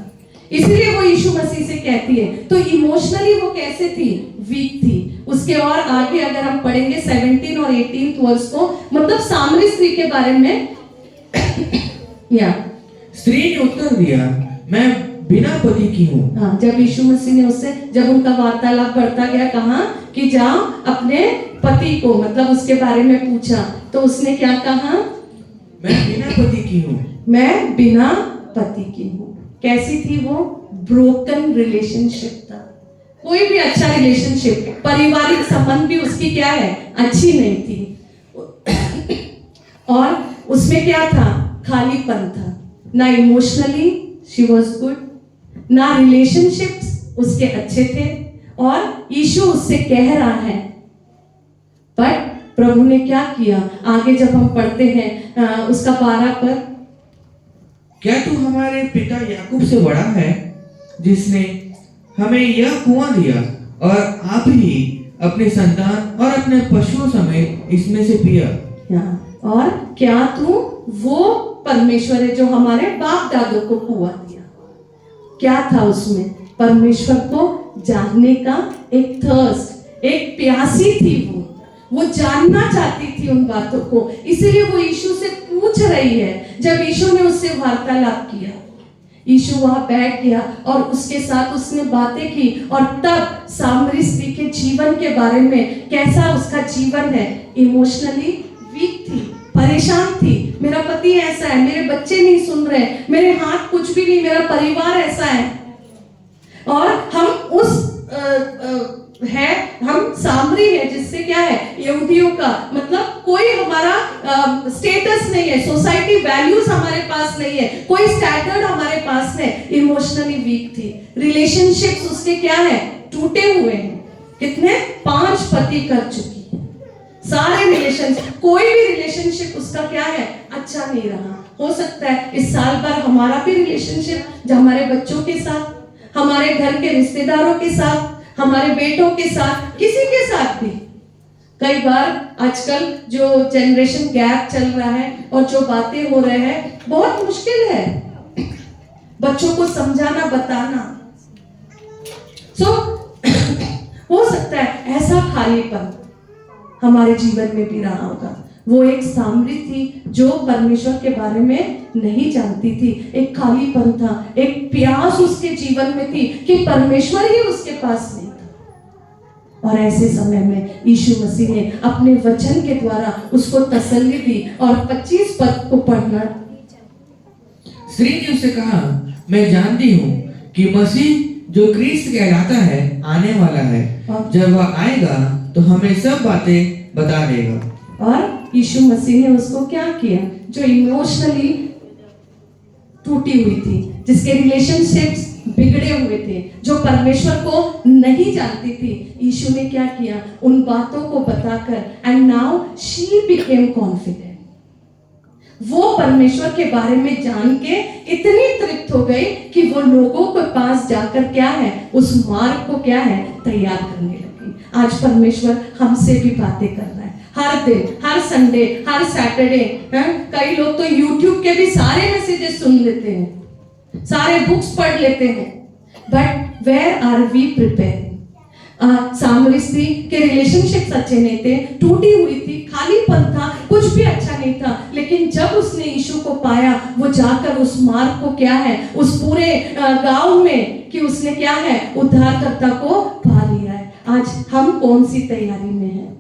इसलिए वो यीशु मसीह से कहती है। तो इमोशनली वो कैसे थी? वीक थी। उसके और आगे अगर हम पढ़ेंगे 17 और 18 वर्स को, मतलब सामरी स्त्री के बारे में या स्त्री ने उत्तर दिया, मैं बिना पति की हूँ। हाँ, जब यीशु मसीह ने उससे, जब उनका वार्तालाप बढ़ता गया, कहा कि जाओ अपने पति को, मतलब उसके बारे में पूछा, तो उसने क्या कहा? मैं बिना पति की हूँ। मैं बिना पति की हूँ। कैसी थी वो? ब्रोकन रिलेशनशिप था। कोई भी अच्छा रिलेशनशिप, पारिवारिक संबंध भी उसकी क्या है? अच्छी नहीं थी। और उसमें क्या था? खालीपन था। ना इमोशनली शी वॉज गुड, ना रिलेशनशिप्स उसके अच्छे थे। और यीशु उससे कह रहा है, पर प्रभु ने क्या किया? आगे जब हम पढ़ते हैं उसका 12 पर, क्या तू हमारे पिता याकूब से बड़ा है, जिसने हमें यह कुआं दिया और आप ही अपने संतान और अपने पशुओं समेत इसमें से पिया? और क्या तू वो परमेश्वर है जो हमारे बाप दादों को कुआं दिया? क्या था उसमें? परमेश्वर को जानने का एक थर्स्ट, एक प्यासी थी वो जानना चाहती थी उन बातों को, इसीलिए वो यीशु से पूछ रही है। जब यीशु ने उससे वार्तालाप किया, यीशु वहां बैठ गया और उसके साथ उसने बातें की, और तब सामरी स्त्री के जीवन के बारे में, कैसा उसका जीवन है, इमोशनली वीक थी, परेशान थी। मेरा पति ऐसा है, मेरे बच्चे नहीं सुन रहे, मेरे हाथ कुछ भी नहीं, मेरा परिवार ऐसा है। और हम हम सामरी है जिससे क्या है, यहूदियों का मतलब कोई हमारा स्टेटस नहीं है, सोसाइटी वैल्यूज हमारे पास नहीं है, कोई स्टैंडर्ड हमारे पास नहीं। इमोशनली वीक थी, रिलेशनशिप्स उसके क्या है, टूटे हुए हैं। कितने? 5 पति कर चुकी है। सारे रिलेशनशिप, कोई भी रिलेशनशिप उसका क्या है, अच्छा नहीं रहा। हो सकता है इस साल भर हमारा भी रिलेशनशिप, जो हमारे बच्चों के साथ, हमारे घर के रिश्तेदारों के साथ, हमारे बेटों के साथ, किसी के साथ भी, कई बार आजकल जो जनरेशन गैप चल रहा है और जो बातें हो रहे हैं, बहुत मुश्किल है बच्चों को समझाना, बताना। हो सकता है ऐसा खालीपन हमारे जीवन में भी रहा होगा। वो एक सामरी थी जो परमेश्वर के बारे में नहीं जानती थी, एक खालीपन था, एक प्यास उसके जीवन में थी कि परमेश्वर ही उसके पास नहीं था। और ऐसे समय में यीशु मसीह ने अपने वचन के द्वारा उसको तसल्ली दी। और 25 पद को पढ़ना। स्त्री ने उससे कहा, मैं जानती हूँ कि मसीह जो क्रिस्त कहलाता है आने वाला है, जब वह आएगा तो हमें सब बातें बता देगा। और यीशु मसीह ने उसको क्या किया? जो इमोशनली टूटी हुई थी, जिसके रिलेशनशिप्स बिगड़े हुए थे, जो परमेश्वर को नहीं जानती थी, यीशु ने क्या किया? उन बातों को बताकर, and now she became confident. वो परमेश्वर के बारे में जान के इतनी तृप्त हो गई कि वो लोगों के पास जाकर क्या है, उस मार्ग को क्या है, तैयार करने लगी। आज परमेश्वर हमसे भी बातें कर रहा है, हर दिन, हर संडे, हर सैटरडे। कई लोग तो यूट्यूब के भी सारे मैसेजेस सुन लेते हैं, सारे बुक्स पढ़ लेते हैं, but where are we preparing? सामरी स्त्री के रिलेशनशिप अच्छे नहीं थे, टूटी हुई थी, खालीपन था, कुछ भी अच्छा नहीं था। लेकिन जब उसने यीशु को पाया, वो जाकर उस मार्ग को क्या है, उस पूरे गांव में कि उसने क्या है, उद्धारकर्ता को पा लिया है। आज हम कौन सी तैयारी में हैं?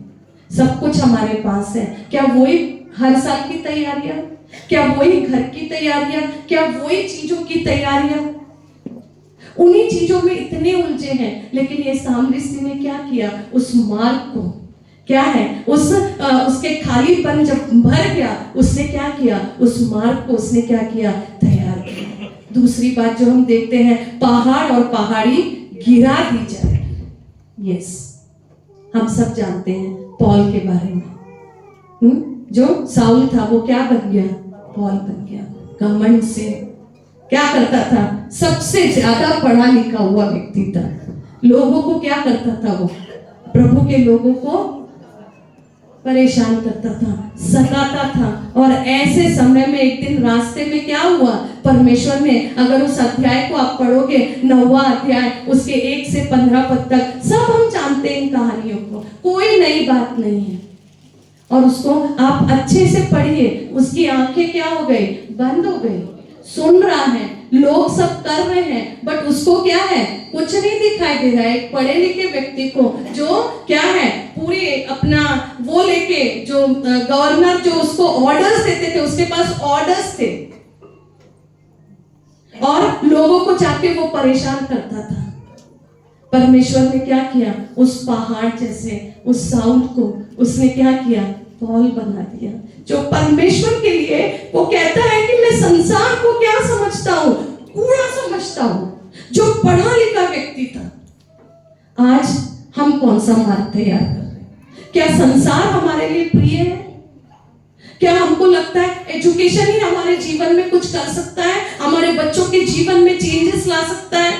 सब कुछ हमारे पास है, क्या वही हर साल की तैयारियां? क्या वही घर की तैयारियां? क्या वही चीजों की तैयारियां? उन्हीं चीजों में इतने उलझे हैं। लेकिन ये सामरी स्त्री ने क्या किया? उस मार्ग को क्या है, उसके खालीपन जब भर गया, उसने क्या किया? उस मार्ग को उसने क्या किया? तैयार किया। दूसरी बात जो हम देखते हैं, पहाड़ और पहाड़ी गिरा दी जाए। यस, हम सब जानते हैं पॉल के बारे में। जो साउल था वो क्या बन गया? पॉल बन गया। घमंड से क्या करता था? सबसे ज्यादा पढ़ा लिखा हुआ व्यक्ति था। लोगों को क्या करता था? वो प्रभु के लोगों को परेशान करता था, सताता था। और ऐसे समय में एक दिन रास्ते में क्या हुआ? परमेश्वर ने, अगर उस अध्याय को आप पढ़ोगे, 9वां अध्याय, उसके 1 से 15 पद तक, सब हम जानते हैं इन कहानियों को, कोई नई बात नहीं है। और उसको आप अच्छे से पढ़िए। उसकी आंखें क्या हो गई? बंद हो गई। सुन रहा है, लोग सब कर रहे हैं, बट उसको क्या है? कुछ नहीं दिखाई दे रहा है। एक पढ़े लिखे व्यक्ति को जो क्या है, पूरे अपना वो लेके, जो गवर्नर जो उसको ऑर्डर्स देते थे, उसके पास ऑर्डर्स थे, और लोगों को जाके वो परेशान करता था। परमेश्वर ने क्या किया? उस पहाड़ जैसे उस साउल को उसने क्या किया? पॉल बना दिया। जो परमेश्वर के लिए वो कहता है कि मैं संसार को क्या समझता हूं? कूड़ा समझता हूं। जो पढ़ा लिखा व्यक्ति था। आज हम कौन सा मार्ग तैयार कर रहे हैं? क्या संसार हमारे लिए प्रिय है? क्या हमको लगता है एजुकेशन ही हमारे जीवन में कुछ कर सकता है, हमारे बच्चों के जीवन में चेंजेस ला सकता है,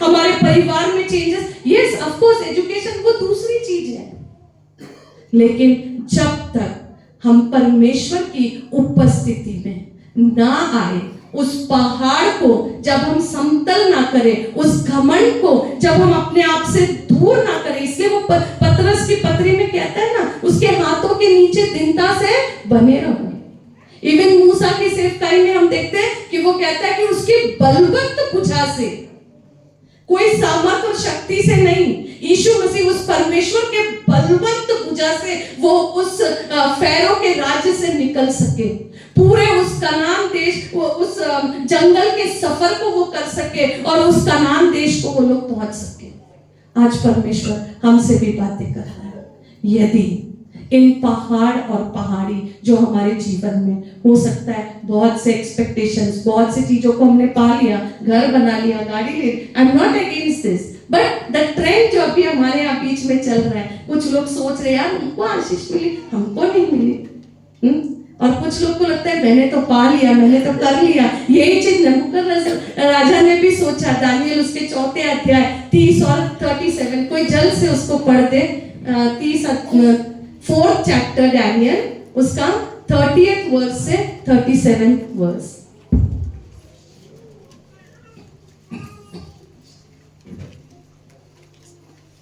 हमारे परिवार में changes? Yes, of course education वो दूसरी चीज है। लेकिन जब तक हम परमेश्वर की उपस्थिति में ना आए, उस पहाड़ को जब हम समतल ना करें, उस घमंड को जब हम अपने आप से दूर ना करें, इसलिए वो पतरस की पत्री में कहता है ना, उसके हाथों के नीचे दीनता से बने रहो। इवन मूसा की सेवकाई में हम देखते हैं कि वो कहता है कि उसकी बलवंत भुजा से, कोई सामर्थ और शक्ति से नहीं, यीशु मसीह उस परमेश्वर के बलवंत भुजा से वो उस फैरो के राज्य से निकल सके, पूरे उस कनान देश, उस जंगल के सफर को वो कर सके और उस कनान देश को वो लोग पहुंच सके। आज परमेश्वर हमसे भी बातें कर रहा है। यदि इन पहाड़ और पहाड़ी जो हमारे जीवन में हो सकता है, बहुत से एक्सपेक्टेशंस, बहुत सी चीजों को हमने पा लिया, घर बना लिया, गाड़ी ले, आई am not against this, but the trend जो अभी हमारे यहाँ बीच में चल रहा है, कुछ लोग सोच रहे यार उनको आशीष मिली, हमको नहीं मिली, और कुछ लोग को लगता है मैंने तो पा लिया, मैंने तो कर लिया। यही चीज नबूकदनेस्सर राजा ने भी सोचा। दानिएल उसके 4 अध्याय 30 और 37, कोई जल्द से उसको पढ़ दे। 4th चैप्टर डैनियल, उसका 30th वर्स से 37th वर्स।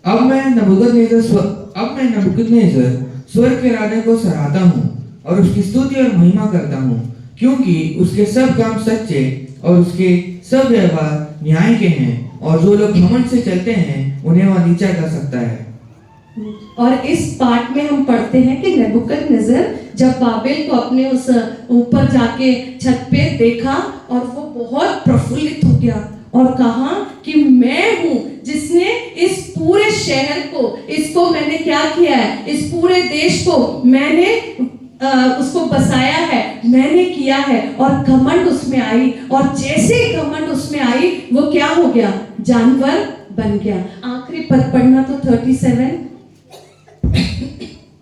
अब मैं नबूकदनेस्सर स्वर्ग के राजा को सराहता हूँ और उसकी स्तुति और महिमा करता हूँ, क्योंकि उसके सब काम सच्चे और उसके सब व्यवहार न्याय के हैं, और जो लोग घमंड से चलते हैं उन्हें वह नीचा कर सकता है। और इस पार्ट में हम पढ़ते हैं कि नबूकदनेस्सर जब बाबेल को अपने उस ऊपर जाके छत पे देखा और वो बहुत प्रफुल्लित हो गया और कहा कि मैं हूं जिसने इस पूरे शहर को, इसको मैंने क्या किया है, इस पूरे देश को मैंने उसको बसाया है, मैंने किया है। और घमंड उसमें आई, और जैसे घमंड उसमें आई वो क्या हो गया, जानवर बन गया। आखिरी पद पढ़ना तो 37।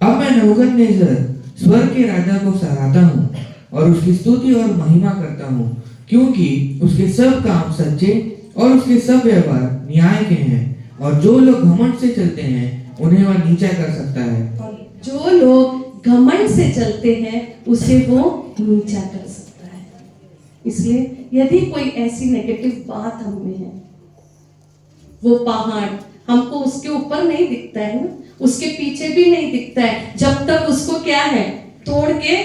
अब मैं नबूकदनेस्सर स्वर्ग के राजा को सराहता हूँ और उसकी स्तुति और महिमा करता हूँ, क्योंकि उसके सब काम सच्चे और उसके सब व्यवहार न्याय के हैं, और जो लोग घमंड से चलते हैं उन्हें वह नीचा कर सकता है। जो लोग घमंड से चलते हैं उसे वो नीचा कर सकता है। इसलिए यदि कोई ऐसी नेगेटिव बात हम में है, वो पहाड़ हमको उसके ऊपर नहीं दिखता है ना, उसके पीछे भी नहीं दिखता है, जब तक उसको क्या है तोड़ के,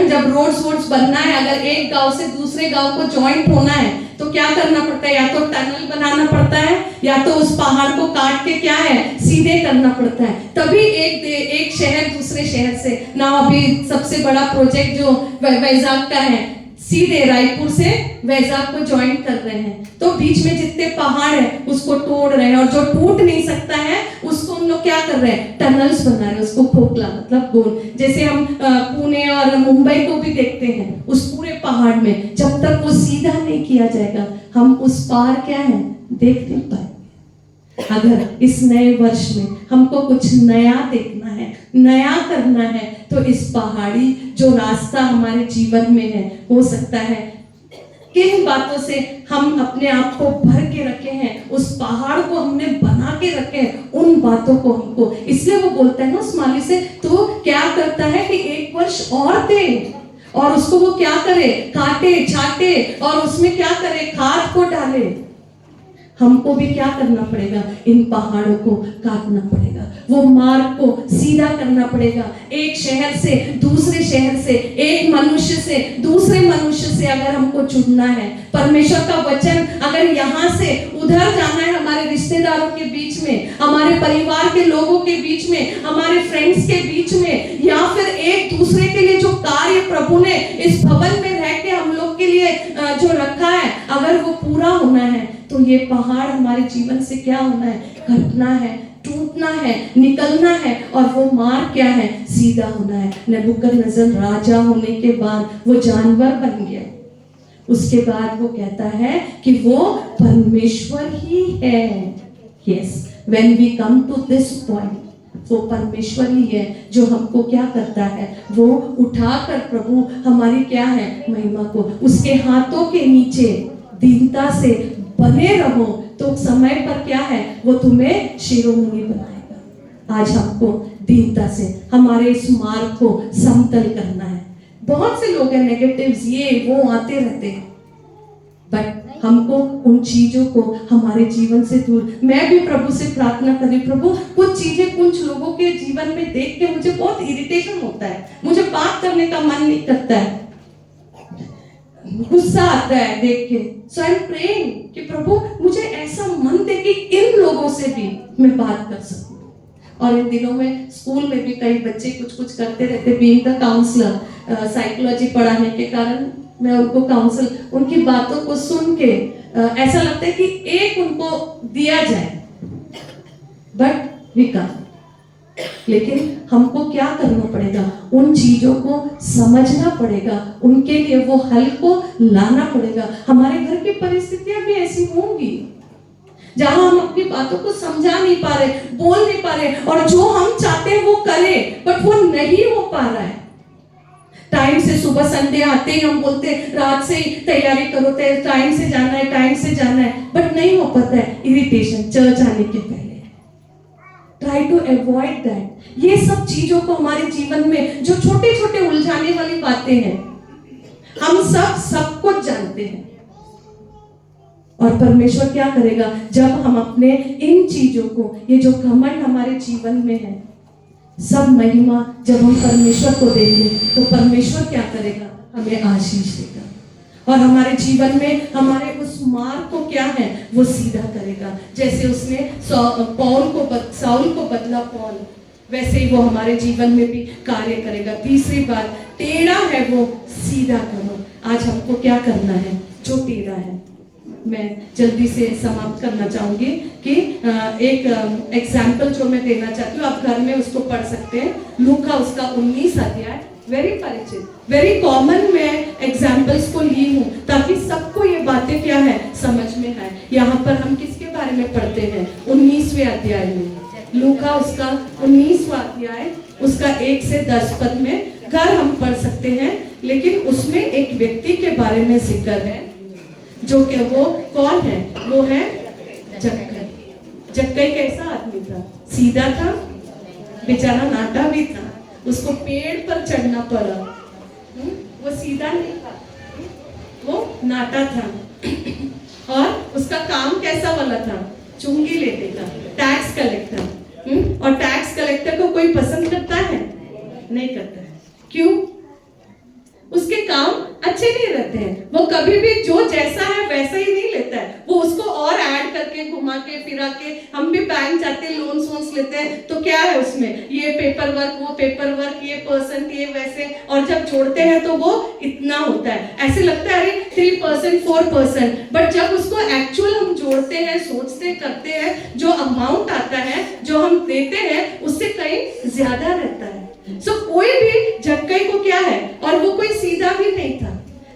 जब रोड्स बनना है, अगर एक गांव से दूसरे गांव को ज्वाइंट होना है तो क्या करना पड़ता है, या तो टनल बनाना पड़ता है या तो उस पहाड़ को काट के क्या है सीधे करना पड़ता है, तभी एक शहर दूसरे शहर से ना। अभी सबसे बड़ा प्रोजेक्ट जो वैजाग का है, सीधे रायपुर से वैजाग को ज्वाइंट कर रहे हैं, तो बीच में जितने पहाड़ है उसको तोड़ रहे हैं, और जो टूट नहीं सकता है उसको हम लोग क्या कर रहे हैं, टनल्स बना रहे हैं, उसको खोखला मतलब गोल। जैसे हम पुणे और मुंबई को भी देखते हैं, उस पूरे पहाड़ में जब तक वो सीधा नहीं किया जाएगा हम उस पार क्या है देख नहीं पाए। अगर इस नए वर्ष में हमको कुछ नया देखना है, नया करना है, तो इस पहाड़ी जो रास्ता हमारे जीवन में है, हो सकता है किन बातों से हम अपने आप को भर के रखे हैं, उस पहाड़ को हमने बना के रखे हैं, उन बातों को हमको, इसलिए वो बोलता है ना उस माली से, तो क्या करता है कि 1 वर्ष और दे, और उसको वो क्या करे, काटे छाटे और उसमें क्या करे, खाद को डाले। हमको भी क्या करना पड़ेगा, इन पहाड़ों को काटना पड़ेगा, वो मार्ग को सीधा करना पड़ेगा। एक शहर से दूसरे शहर से, एक मनुष्य से दूसरे मनुष्य से अगर हमको जुड़ना है, परमेश्वर का वचन अगर यहाँ से उधर जाना है, हमारे रिश्तेदारों के बीच में, हमारे परिवार के लोगों के बीच में, हमारे फ्रेंड्स के बीच में, या फिर एक दूसरे के लिए जो कार्य प्रभु ने इस भवन में रह के हम लोग के लिए जो रखा है, अगर वो पूरा होना है, तो ये पहाड़ हमारे जीवन से क्या होना है, घटना है, टूटना है, निकलना है, और वो मार्ग क्या है, सीधा होना है। नबूकदनेस्सर राजा होने के बाद वो जानवर बन गया, उसके बाद वो कहता है कि वो परमेश्वर ही है। Yes, when we come to this point, वो परमेश्वर ही है जो हमको क्या करता है, वो उठाकर प्रभु हमारी क्या है महिमा को, उसके हाथों के नीचे दीनता से बने रहो तो समय पर क्या है, वो तुम्हें शिरोमणि बनाएगा। आज हमको दीनता से हमारे इस मार्ग को समतल करना है। बहुत से लोग हैं नेगेटिव्स, ये वो आते रहते हैं, बट हमको उन चीजों को हमारे जीवन से दूर। मैं भी प्रभु से प्रार्थना करी, प्रभु कुछ चीजें कुछ लोगों के जीवन में देख के मुझे बहुत इरिटेशन होता है, मुझे बात करने का मन नहीं करता है, गुस्सा आता है देख के। सो आई एम प्रेइंग कि प्रभु मुझे ऐसा मन दे कि इन लोगों से भी मैं बात कर सकूं। और इन दिनों में स्कूल में भी कई बच्चे कुछ कुछ करते रहते, बीइंग द काउंसलर, साइकोलॉजी पढ़ाने के कारण मैं उनको काउंसल, उनकी बातों को सुन के ऐसा लगता है कि एक उनको दिया जाए, बट वी कांट। लेकिन हमको क्या करना पड़ेगा, उन चीजों को समझना पड़ेगा, उनके लिए वो हल को लाना पड़ेगा। हमारे घर की परिस्थितियां भी ऐसी होंगी जहां हम अपनी बातों को समझा नहीं पा रहे, बोल नहीं पा रहे, और जो हम चाहते हैं वो करें बट वो नहीं हो पा रहा है। टाइम से सुबह संडे आते ही हम बोलते हैं रात से ही तैयारी करो, टाइम से जाना है, टाइम से जाना है, बट नहीं हो पाता है। इरिटेशन चर्च आने के पहले, ट्राई टू अवॉइड दैट। ये सब चीजों को हमारे जीवन में जो छोटे छोटे उलझाने वाली बातें हैं, हम सब कुछ जानते हैं। और परमेश्वर क्या करेगा जब हम अपने इन चीजों को, ये जो घमंड हमारे जीवन में है, सब महिमा जब हम परमेश्वर को देंगे तो परमेश्वर क्या करेगा, हमें आशीष देगा और हमारे जीवन में हमारे उस मार्ग को क्या है वो सीधा करेगा। जैसे उसने साउल को बदला पौल, वैसे ही वो हमारे जीवन में भी कार्य करेगा। तीसरी बात, टेढ़ा है वो सीधा करो। आज हमको क्या करना है जो टेढ़ा है। मैं जल्दी से समाप्त करना चाहूंगी कि एक एग्जाम्पल जो मैं देना चाहती हूँ, आप घर में उसको पढ़ सकते हैं। लूका उसका 19 अध्याय, वेरी परिचित, वेरी कॉमन मैं एग्जाम्पल्स को ली हूँ ताकि सबको ये बातें क्या है समझ में आए। यहाँ पर हम किसके बारे में पढ़ते हैं, 19वें अध्याय में, लूका उसका 19वां अध्याय, उसका 1 से 10 पद में घर हम पढ़ सकते हैं। लेकिन उसमें एक व्यक्ति के बारे में जिक्र है जो कि वो कौन है, वो है जक्कई। जक्कई कैसा आदमी था, सीधा था, बेचारा नाटा भी था, उसको पेड़ पर चढ़ना पड़ा। वो सीधा नहीं था, वो नाटा था। और उसका काम कैसा वाला था, चुंगी लेने का, टैक्स कलेक्टर। और टैक्स कलेक्टर को कोई पसंद करता है, नहीं करता है। क्यों? उसके काम अच्छे नहीं रहते हैं। वो कभी भी जो जैसा है वैसा ही नहीं लेता है, वो उसको और ऐड करके घुमा के फिरा के। हम भी बैंक जाते हैं, लोन सोन्स लेते हैं, तो क्या है उसमें, ये पेपर वर्क, वो पेपर वर्क, ये परसेंट, ये वैसे, और जब जोड़ते हैं तो वो इतना होता है। ऐसे लगता है अरे 3%, 4%, बट जब उसको एक्चुअल हम जोड़ते हैं, सोचते करते हैं, जो अमाउंट आता है, जो हम देते हैं, उससे कहीं ज्यादा रहता है। कोई भी जक्कई को क्या है, और वो कोई सीधा भी नहीं था,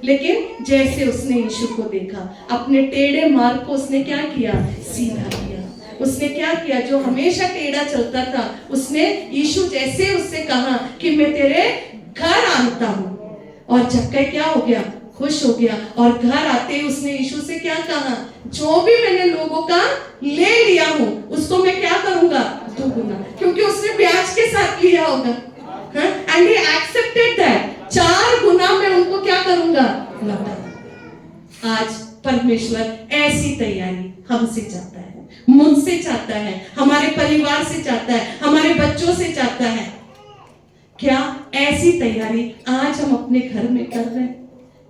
लेकिन जैसे उसने यीशु को देखा, अपने टेढ़े मार्ग को उसने क्या किया, सीधा किया। उसने क्या किया, जो हमेशा टेढ़ा चलता था, उसने यीशु जैसे उससे कहा कि मैं तेरे घर आता हूँ, और जक्कई क्या हो गया, खुश हो गया। और घर आते ही उसने यीशु से क्या कहा, जो भी मैंने लोगों का ले लिया हूँ उसको मैं क्या करूंगा, दुगुना, क्योंकि उसने ब्याज के साथ लिया होगा। एंड ही एक्सेप्टेड दैट, 4 गुना मैं उनको क्या करूंगा, लौटा। आज परमेश्वर ऐसी तैयारी हमसे चाहता है, मुझसे चाहता है, हमारे परिवार से चाहता है, हमारे बच्चों से चाहता है। क्या ऐसी तैयारी आज हम अपने घर में कर रहे हैं?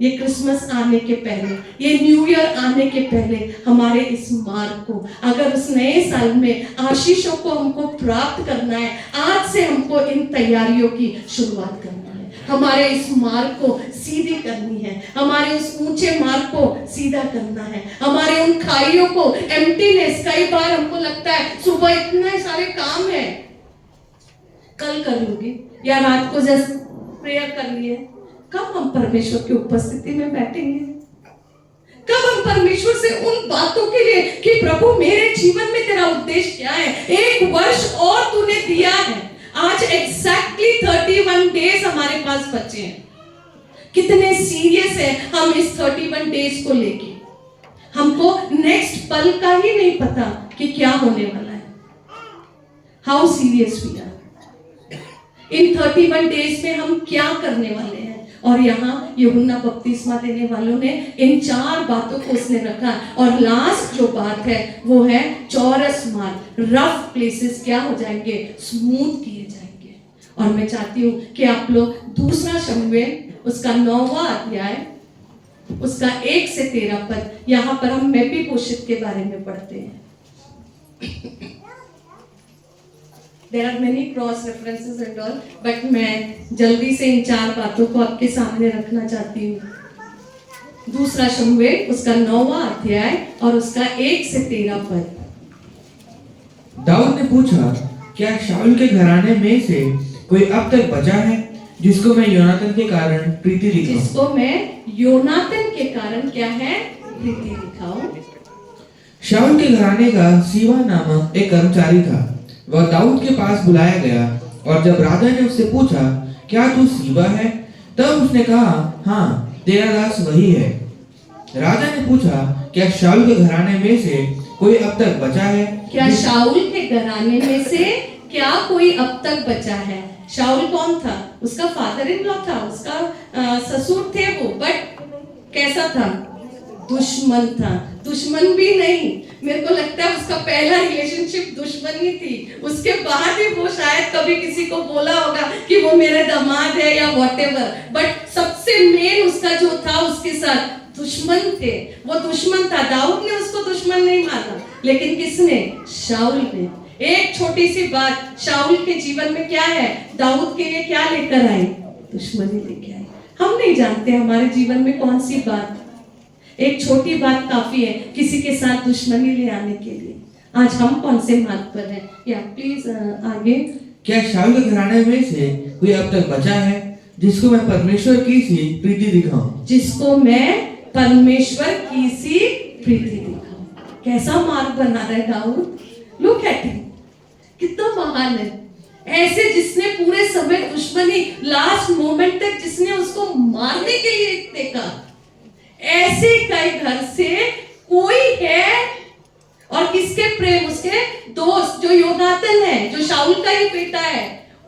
ये क्रिसमस आने के पहले, ये न्यू ईयर आने के पहले हमारे इस मार्ग को, अगर उस नए साल में आशीषों को हमको प्राप्त करना है, आज से हमको इन तैयारियों की शुरुआत करना है। हमारे इस मार्ग को सीधी करनी है, हमारे उस ऊंचे मार्ग को सीधा करना है, हमारे उन खाइयों को, एम्प्टीनेस, कई बार हमको लगता है सुबह इतने सारे काम है, कल कर लूंगी, या रात को जस्ट प्रेयर कर लिए। कब हम परमेश्वर की उपस्थिति में बैठेंगे? कब हम परमेश्वर से उन बातों के लिए कि प्रभु मेरे जीवन में तेरा उद्देश्य क्या है, 1 वर्ष और तूने दिया है, आज एग्जैक्टली 31 डेज हमारे पास बचे हैं। कितने सीरियस है हम इस 31 डेज को लेके। हमको नेक्स्ट पल का ही नहीं पता कि क्या होने वाला है। How serious we are. In 31 days में हम क्या करने वाले हैं। और यहाँ यूहन्ना बपतिस्मा देने वालों ने इन 4 बातों को उसने रखा। और लास्ट जो बात है वो है चौरस मार्ग, रफ प्लेसेस क्या हो जाएंगे, स्मूथ किए जाएंगे। और मैं चाहती हूँ कि आप लोग दूसरा शमूएल उसका 9वां अध्याय उसका 1 से 13 पद, यहाँ पर हम मेफीबोशेत के बारे में पढ़ते हैं। There are many cross references and all, but मैं जल्दी से इन 4 बातों को आपके सामने रखना चाहती हूँ। दूसरा शमूएल उसका 9वां अध्याय और उसका 1 से 13 पद। दाऊद ने पूछा, क्या शाऊल के घराने में से कोई अब तक बचा है जिसको मैं योनातन के कारण प्रीति दिखाऊं? जिसको मैं योनातन के कारण क्या है, प्रीति दिखाऊं। शाऊल के घराने का सीवा नामक एक कर्मचारी था। वह दाऊद के पास बुलाया गया और जब राजा ने उससे पूछा, क्या तू सीबा है, तब उसने कहा, हाँ, तेरा दास वही है। राजा ने पूछा, क्या शाऊल के घराने में से कोई अब तक बचा है? क्या शाऊल के घराने में से क्या कोई अब तक बचा है? शाऊल कौन था? उसका फादर इन लॉ था, उसका ससुर थे वो, बट कैसा था? दुश्मन था। दुश्मन भी नहीं, मेरे को लगता है उसका पहला रिलेशनशिप दुश्मनी थी। उसके बाद ही वो शायद कभी किसी को बोला होगा कि वो मेरे दामाद है या व्हाटएवर, बट सबसे मेन उसका जो था उसके साथ दुश्मन थे। वो दुश्मन था। दाऊद ने उसको दुश्मन नहीं माना, लेकिन किसने? शाऊल ने। एक छोटी सी बात शाऊल के जीवन में क्या है, दाऊद के लिए क्या लेकर आई? दुश्मनी लेके आई। हम नहीं जानते हमारे जीवन में कौन सी बात, एक छोटी बात काफी है किसी के साथ दुश्मनी ले आने के लिए। आज हम कौन से मार्ग पर हैं? या प्लीज आगे। क्या शाऊल के घराने में से कोई अब तक बचा है जिसको मैं परमेश्वर की सी प्रीति दिखाऊं? जिसको मैं परमेश्वर की सी प्रीति दिखाऊं। कैसा मार्ग बना रहा है दाऊद। लुक एट हिम, कितना महान है। ऐसे जिसने पूरे समय दुश्मनी, लास्ट मोमेंट तक जिसने उसको मारने के लिए देखा, ऐसे कई घर से कोई है। और किसके प्रेम? उसके दोस्त जो योनातन है, जो शाऊल का ही बेटा है,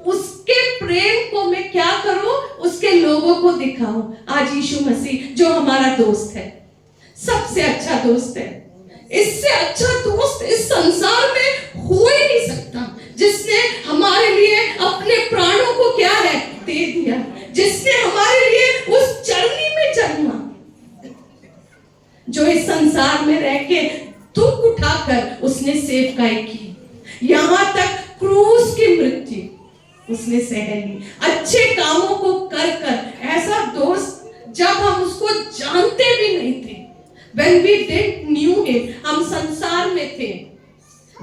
उसके प्रेम को मैं क्या करूं? उसके लोगों को दिखाऊं। आज यीशु मसीह जो हमारा दोस्त है, सबसे अच्छा दोस्त है, इससे अच्छा दोस्त इस संसार में हो ही नहीं सकता, जिसने हमारे लिए अपने प्राणों को क्या है, दे दिया, जिसने हमारे लिए उस चरनी में जन्मा, जो इस संसार में रह के दुख उठाकर उसने सेवकाई की, यहां तक क्रूस की मृत्यु उसने सह ली, अच्छे कामों को कर कर। ऐसा दोस्त जब हम उसको जानते भी नहीं थे, when we didn't knew him, हम संसार में थे,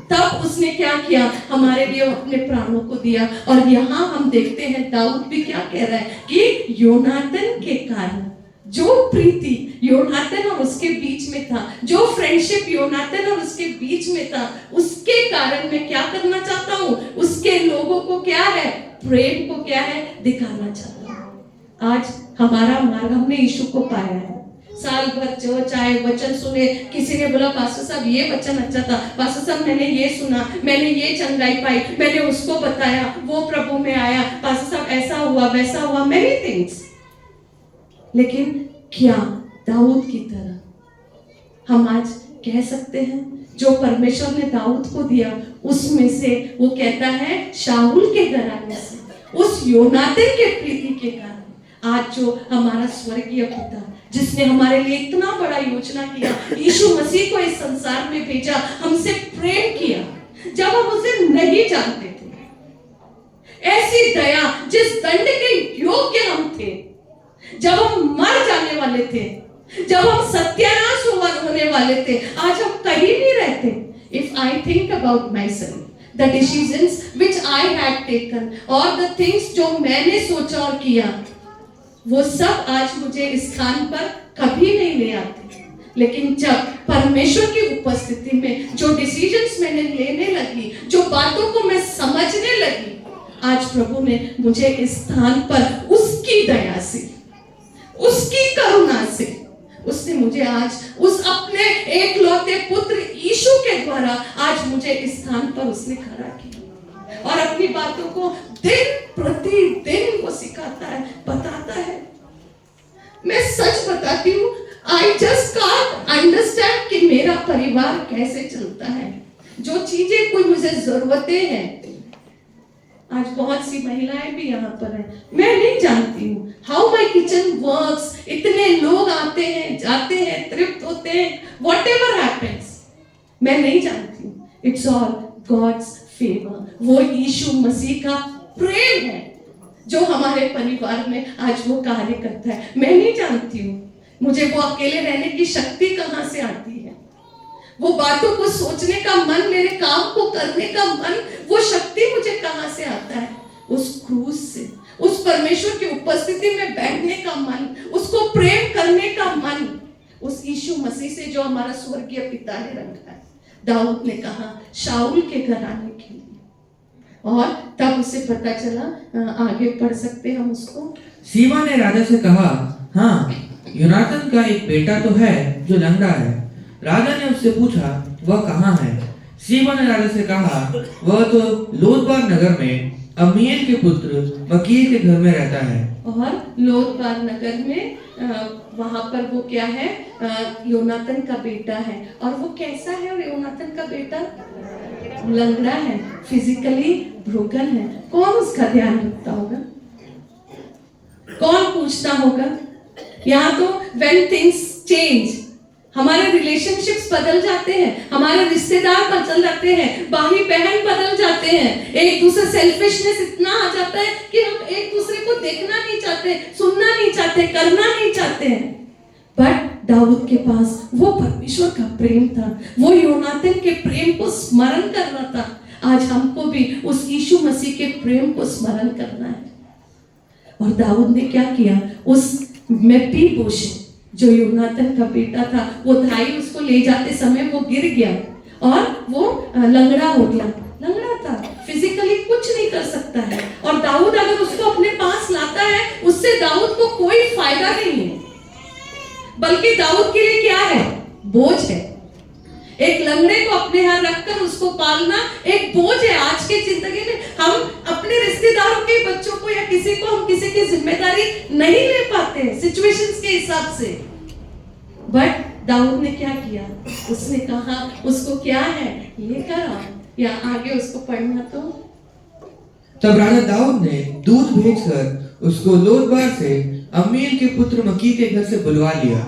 तब उसने क्या किया? हमारे लिए अपने प्राणों को दिया। और यहाँ हम देखते हैं दाऊद भी क्या कह रहा है कि योनातन के कारण, जो प्रीति योनातन और उसके बीच में था, जो फ्रेंडशिप योनातन और उसके बीच में था, उसके कारण मैं क्या करना चाहता हूँ? उसके लोगों को क्या है, प्रेम को क्या है, दिखाना चाहता हूँ। आज हमारा मार्ग, हमने यीशु को पाया है। साल भर जो चाहे वचन सुने, किसी ने बोला पास्टर साहब ये वचन अच्छा था, पास्टर साहब मैंने ये सुना, मैंने ये चंगाई पाई, मैंने उसको बताया, वो प्रभु में आया, पास्टर साहब ऐसा हुआ वैसा हुआ, मेनी थिंग्स। लेकिन क्या दाऊद की तरह हम आज कह सकते हैं जो परमेश्वर ने दाऊद को दिया, उसमें से वो कहता है शाऊल के घराने से, उस योनातन के प्रीति के कारण आज जो हमारा स्वर्गीय पिता, जिसने हमारे लिए इतना बड़ा योजना किया, यीशु मसीह को इस संसार में भेजा, हमसे प्रेम किया जब हम उसे नहीं जानते थे, ऐसी दया जिस दंड के योग्य हम थे, जब हम मर जाने वाले थे, जब हम सत्यानाश होने वाले थे, आज हम कहीं नहीं रहते। If I think about myself, the decisions which I had taken, और the things जो मैंने सोचा और किया, वो सब आज मुझे इस स्थान पर कभी नहीं ले आते। लेकिन जब परमेश्वर की उपस्थिति में जो डिसीजंस मैंने लेने लगी, जो बातों को मैं समझने लगी, आज प्रभु ने मुझे इस स्थान पर उसकी दया से, उसकी करुणा से, उसने मुझे आज उस अपने एकलौते पुत्र यीशु के द्वारा आज मुझे इस स्थान पर उसने खड़ा किया। और अपनी बातों को दिन प्रतिदिन वो सिखाता है, बताता है। मैं सच बताती हूँ, आई जस्ट कांट अंडरस्टैंड कि मेरा परिवार कैसे चलता है। जो चीजें कोई मुझे जरूरतें हैं, आज बहुत सी महिलाएं भी यहाँ पर हैं, मैं नहीं जानती हूँ हाउ माई किचन वर्क्स। इतने लोग आते हैं, जाते हैं, तृप्त होते हैं, वॉट एवर हैपेंस, मैं नहीं जानती हूँ। It's all God's favour. वो यीशु मसीह का प्रेम है जो हमारे परिवार में आज वो कार्य करता है। मैं नहीं जानती हूँ मुझे वो अकेले रहने की शक्ति कहाँ से आती है, वो बातों को सोचने का मन, मेरे काम को करने का मन, वो शक्ति मुझे कहाँ से आता है? उस क्रूस से, उस परमेश्वर की उपस्थिति में बैठने का मन, उसको प्रेम करने का मन, उस यीशु मसीह से जो हमारा स्वर्गीय पिता ने रखा है। दाऊद ने कहा शाऊल के घर आने के लिए, और तब उसे पता चला, आगे पढ़ सकते हम उसको। सीबा ने राजा से कहा, हाँ, योनातान का एक बेटा तो है जो लंगड़ा है। राजा ने उससे पूछा, वह कहाँ है? सीबा ने राजा से कहा, वह तो लोदबार नगर में अम्मीएल के पुत्र मकीर के घर में रहता है। और लोदबार नगर में वहां पर वो क्या है, योनातान का बेटा है। और वो कैसा है? और योनातान का बेटा लंगड़ा है, फिजिकली ब्रोकन है। कौन उसका ध्यान रखता होगा? कौन पूछता होगा? यहाँ तो व्हेन थिंग्स चेंज, हमारे रिलेशनशिप्स बदल जाते हैं, हमारे रिश्तेदार बदल जाते हैं, भाई बहन बदल जाते हैं, एक दूसरे सेल्फिशनेस इतना आ जाता है कि हम एक दूसरे को देखना नहीं चाहते, सुनना नहीं चाहते, करना नहीं चाहते हैं। बट दाऊद के पास वो परमेश्वर का प्रेम था, वो योनातान के प्रेम को स्मरण कर रहा था। आज हमको भी उस यीशु मसीह के प्रेम को स्मरण करना है। और दाऊद ने क्या किया? उस मेफीबोशेत जो योनातान का बेटा था, वो धाई उसको ले जाते समय वो गिर गया और वो लंगड़ा हो गया। लंगड़ा था, फिजिकली कुछ नहीं कर सकता है। और दाऊद अगर उसको अपने पास लाता है, उससे दाऊद को कोई फायदा नहीं है, बल्कि दाऊद के लिए क्या है? बोझ है। एक लंगड़े को अपने यहाँ रखकर उसको पालना एक बोझ है। आज के जिंदगी में हम अपने रिश्तेदारों के बच्चों को या किसी को, हम किसी की जिम्मेदारी नहीं ले पाते सिचुएशंस के हिसाब से। बट दाऊद ने क्या किया? उसने कहा उसको क्या है, लेकर आओ, या आगे उसको पढ़ना। तो तब राजा दाऊद ने दूत भेजकर उसको लोदबार से अम्मीएल के पुत्र मकीर के घर से बुलवा लिया।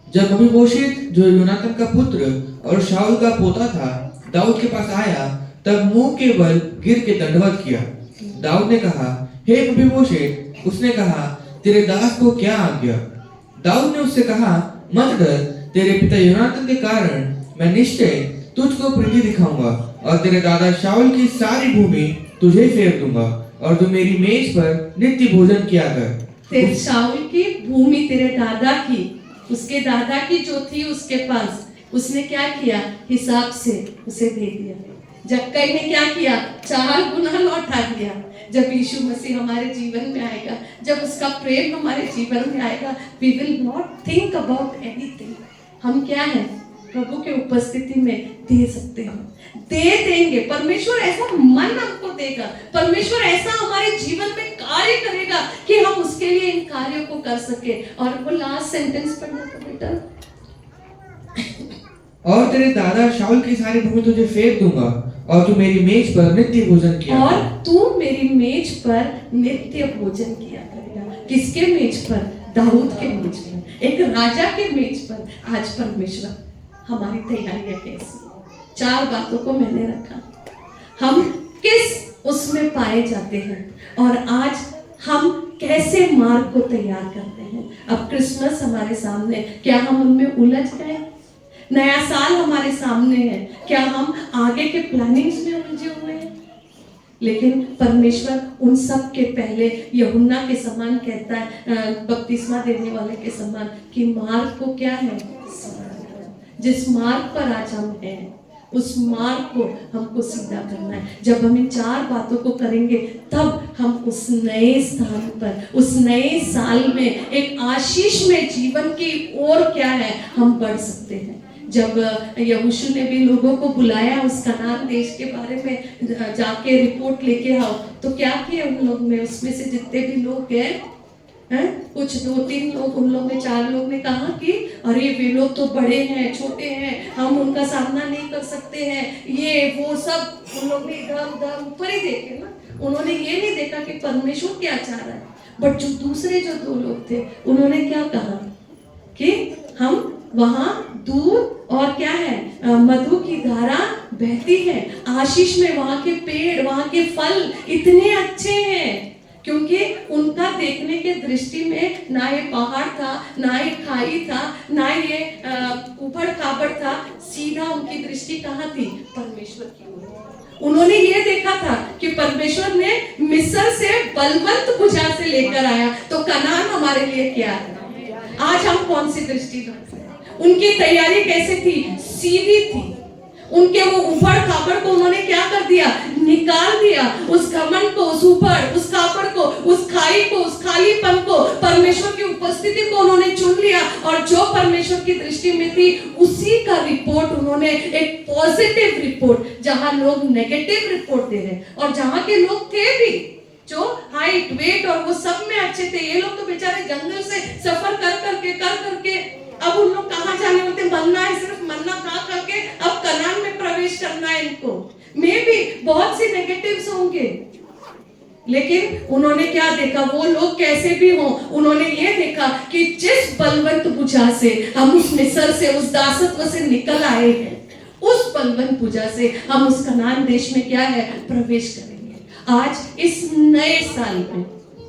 जब मेफीबोशेत जो योनातान का पुत्र और शाऊल का पोता था दाऊद के पास आया, तब मुंह के बल गिर के दंडवत किया। दाऊद ने कहा, हे मेफीबोशेत। उसने कहा, तेरे दास को क्या आज्ञा? दाऊद ने उससे कहा, मत डर, तेरे पिता योनातान के कारण मैं निश्चय तुझको प्रीति दिखाऊंगा और तेरे दादा शाऊल की सारी भूमि तुझे फेर दूंगा और तू मेरी मेज पर नित्य भोजन किया कर। तेरे शाऊल की भूमि तेरे दादा की, उसके दादा की जो थी उसके पास, उसने क्या किया? हिसाब से उसे दे दिया। जक्कई ने क्या किया? 4 गुना लौटा दिया। जब यीशु मसीह हमारे जीवन में आएगा, जब उसका प्रेम हमारे जीवन में आएगा, we will not think about anything। हम क्या है? प्रभु के उपस्थिति में दे सकते हैं, दे देंगे। परमेश्वर ऐसा मन हमको देगा, परमेश्वर ऐसा हमारे जीवन में कार्य करेगा कि हम उसके लिए इन कार्यों को कर सके। और वो लास्ट सेंटेंस पढ़ना तो बेटा, और तेरे दादा शाऊल की सारी भूमि तुझे फेर दूंगा और तू मेरी मेज पर नित्य भोजन किया और तू मेरी मेज पर नित्य भोजन किया करेगा। किसके मेज पर? दाऊद के मेज पर, एक राजा के मेज पर। आज परमेश्वर हमारी तैयारियां कैसी? 4 बातों को मैंने रखा, हम किस उसमें पाए जाते हैं और आज हम कैसे मार्ग को तैयार करते हैं। अब क्रिसमस हमारे सामने, क्या हम उनमें उलझ गए? नया साल हमारे सामने है, क्या हम आगे के प्लानिंग्स में उलझे हुए हैं? लेकिन परमेश्वर उन सब के पहले यूहन्ना के समान कहता है, बपतिस्मा देने वाले के समान, कि मार्ग को क्या है? जिस मार्ग पर आज हम हैं, उस मार्ग को हमको सीधा करना है। जब हम इन 4 बातों को करेंगे, तब हम उस नए स्थान पर, उस नए साल में एक आशीष में जीवन की ओर क्या है, हम बढ़ सकते हैं। जब यहोशू ने भी लोगों को बुलाया उस कनान देश के बारे में जाके रिपोर्ट लेके आओ, तो क्या किया उन लोग में, उसमें से जितने भी लोग गए हैं, कुछ 2-3 लोग, उन लोग में 4 लोग ने कहा कि अरे वे लोग तो बड़े हैं, छोटे हैं, हम उनका सामना नहीं कर सकते हैं, ये वो सब। उन लोग ने इधर उधर ऊपर ही देखे ना, उन्होंने ये नहीं देखा कि परमेश्वर क्या चाह रहा है। बट जो दूसरे जो 2 लोग थे, उन्होंने क्या कहा कि हम वहां दूध और क्या है, मधु की धारा बहती है, आशीष में वहां के पेड़, वहां के फल इतने अच्छे हैं, क्योंकि उनका देखने के दृष्टि में ना ये पहाड़ था, ना ये खाई था, ना ये ऊबड़ खाबड़ था, सीधा उनकी दृष्टि कहाँ थी, परमेश्वर की ओर। उन्होंने ये देखा था कि परमेश्वर ने मिस्र से बलवंत भुजा से लेकर आया, तो कनान हमारे लिए क्या है। आज हम कौन सी दृष्टि रखते हैं? उनकी तैयारी कैसे थी, सीधी थी। उनके वो उबड़ खाबड़ को उन्होंने क्या कर दिया, निकाल दिया। उस घमंड को, उस उबड़, उस खाबड़ को, उस खाई को, उस खालीपन को, परमेश्वर की उपस्थिति को उन्होंने चुन लिया, और जो परमेश्वर की दृष्टि में थी उसी का रिपोर्ट उन्होंने, एक पॉजिटिव रिपोर्ट, जहां लोग नेगेटिव रिपोर्ट दे रहे, और जहां के लोग थे भी जो हाइट वेट और वो सब में अच्छे थे, ये लोग तो बेचारे जंगल से सफर कर करके अब उन लोग कहाँ जाने होते, मरना है, सिर्फ मरना खा करके अब कनान में प्रवेश करना है इनको। में भी बहुत सी नेगेटिव्स होंगे, लेकिन उन्होंने क्या देखा, वो लोग कैसे भी हों, उन्होंने ये देखा कि जिस बलवंत भुजा से हम उस मिस्र से, उस दासत्व से निकल आए हैं, उस बलवंत भुजा से हम उस कनान देश में क्या है, प्रवेश करेंगे। आज इस नए साल में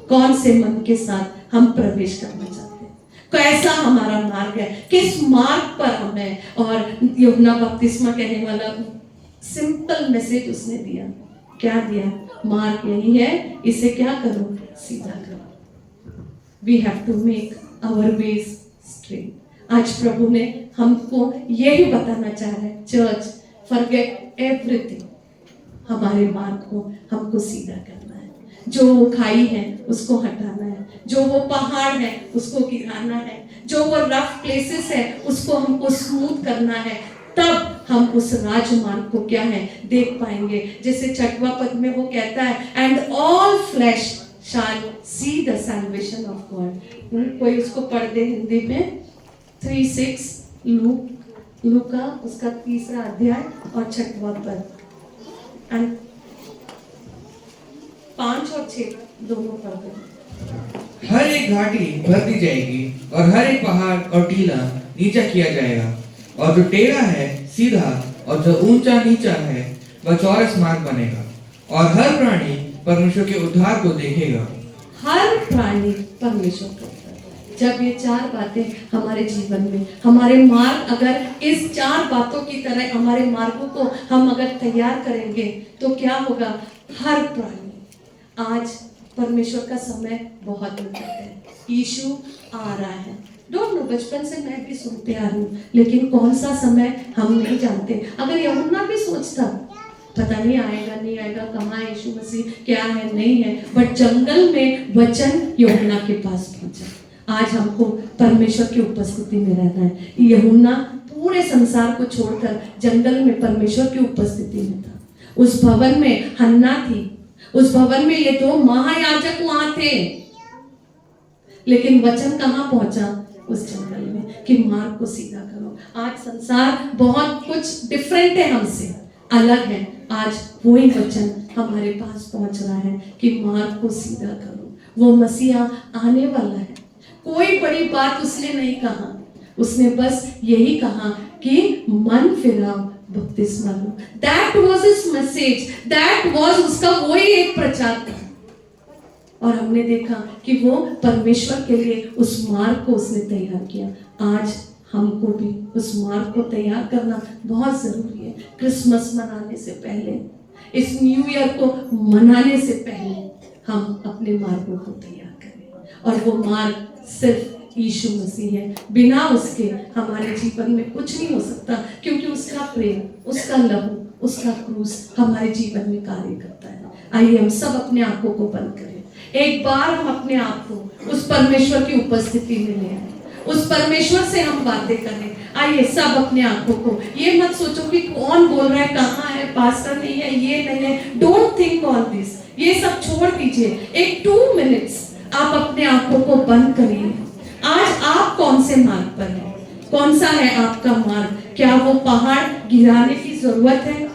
कौन से मन के साथ हम प्रवेश करना चाहते हैं, कैसा हमारा मार्ग है, किस मार्ग पर हम हैं। और यूहन्ना बपतिस्मा कहने वाला सिंपल मैसेज उसने दिया, क्या दिया, मार्ग यही है, इसे क्या करो, सीधा करो। We have to make our ways straight. आज प्रभु ने हमको यही बताना चाह रहे हैं, चर्च फॉरगेट एवरीथिंग, हमारे मार्ग को हमको सीधा करना है। जो वो खाई है उसको हटाना है, जो वो पहाड़ है उसको गिराना है, जो वो रफ प्लेसेस है उसको हमको स्मूथ करना है, तब हम उस राजमार्ग को क्या है, देख पाएंगे। जैसे 6वां पद में वो कहता है, and all flesh shall see the salvation of God. कोई उसको पढ़ दे हिंदी में, 3:6 लूका उसका 3रा अध्याय और 6वां पद, एंड 5 और 6 दोनों पढ़ दे। हर एक घाटी भर दी जाएगी और हर एक पहाड़ और टीला नीचा किया जाएगा, और जो टेढ़ा है सीधा और जो ऊंचा नीचा है वह चौरस मार्ग बनेगा, और हर प्राणी परमेश्वर के उद्धार को देखेगा। हर प्राणी परमेश्वर को, जब ये 4 बातें हमारे जीवन में, हमारे मार्ग अगर इस 4 बातों की तरह हमारे मार्गों को हम अगर तैयार करेंगे तो क्या होगा, हर प्राणी। आज परमेश्वर का समय बहुत निकट है, यीशु आ रहा है। डोंट नो, बचपन से मैं भी सुनते आ रही हूँ, लेकिन कौन सा समय हम नहीं जानते। अगर यूहन्ना भी सोचता, पता नहीं आएगा नहीं आएगा, कहाँ यीशु मसीह, क्या है नहीं है, बट जंगल में वचन यूहन्ना के पास पहुंचा। आज हमको परमेश्वर की उपस्थिति में रहना है। यूहन्ना पूरे संसार को छोड़कर जंगल में परमेश्वर की उपस्थिति में था। उस भवन में हन्ना थी, उस भवन में ये 2 महायाजक वहां थे, लेकिन वचन कहाँ पहुंचा, उस जंगल में, कि मार्ग को सीधा करो। आज संसार बहुत कुछ डिफरेंट है, हमसे अलग है। आज वही वचन हमारे पास पहुंच रहा है कि मार्ग को सीधा करो। वो मसीहा आने वाला है। कोई बड़ी बात उसने नहीं कहा, उसने बस यही कहा कि मन फिराओ, बपतिस्मा लो। That was his message, that was उसका वही एक प्रचार था। और हमने देखा कि वो परमेश्वर के लिए उस मार्ग को उसने तैयार किया। आज हमको भी उस मार्ग को तैयार करना बहुत जरूरी है। क्रिसमस मनाने से पहले, इस न्यू ईयर को मनाने से पहले हम अपने मार्गों को तैयार करें, और वो मार्ग सिर्फ यीशु मसीह है। बिना उसके हमारे जीवन में कुछ नहीं हो सकता, क्योंकि उसका प्रेम, उसका लहू, उसका क्रूस हमारे जीवन में कार्य करता है। आइए हम सब अपने आंखों को बंद करें, एक बार हम अपने आप को उस परमेश्वर की उपस्थिति में ले आए, उस परमेश्वर से हम बातें करें। आइए सब अपने आंखों को, ये मत सोचो कि कौन बोल रहा है, कहाँ है, पास्टर नहीं है, ये नहीं है। डोंट थिंक ऑल दिस, ये सब छोड़ दीजिए। एक 2 मिनट्स आप अपने आंखों को बंद करिए। आज आप कौन से मार्ग पर हैं? कौन सा है आपका मार्ग? क्या वो पहाड़ गिराने की जरूरत है?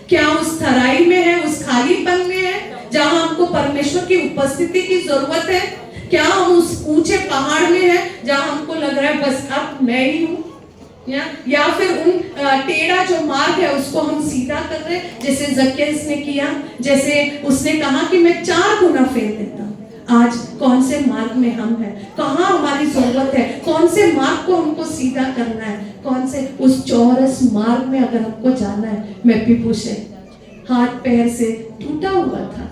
क्या उस तराई में है, उस खालीपन में है जहां हमको परमेश्वर की उपस्थिति की जरूरत है? क्या हम उस ऊंचे पहाड़ में है जहां हमको लग रहा है बस अब मैं ही हूं? या फिर उन टेढ़ा जो मार्ग है उसको हम सीधा कर रहे हैं, जैसे जक्केस ने किया, जैसे उसने कहा कि मैं 4 गुना फेर देता हूं। आज कौन से मार्ग में हम हैं? कहाँ हमारी जरूरत है? कौन से मार्ग को हमको सीधा करना है? कौन से उस चौरस मार्ग में अगर हमको जाना है? मेफीबोशेत हाथ पैर से टूटा हुआ था,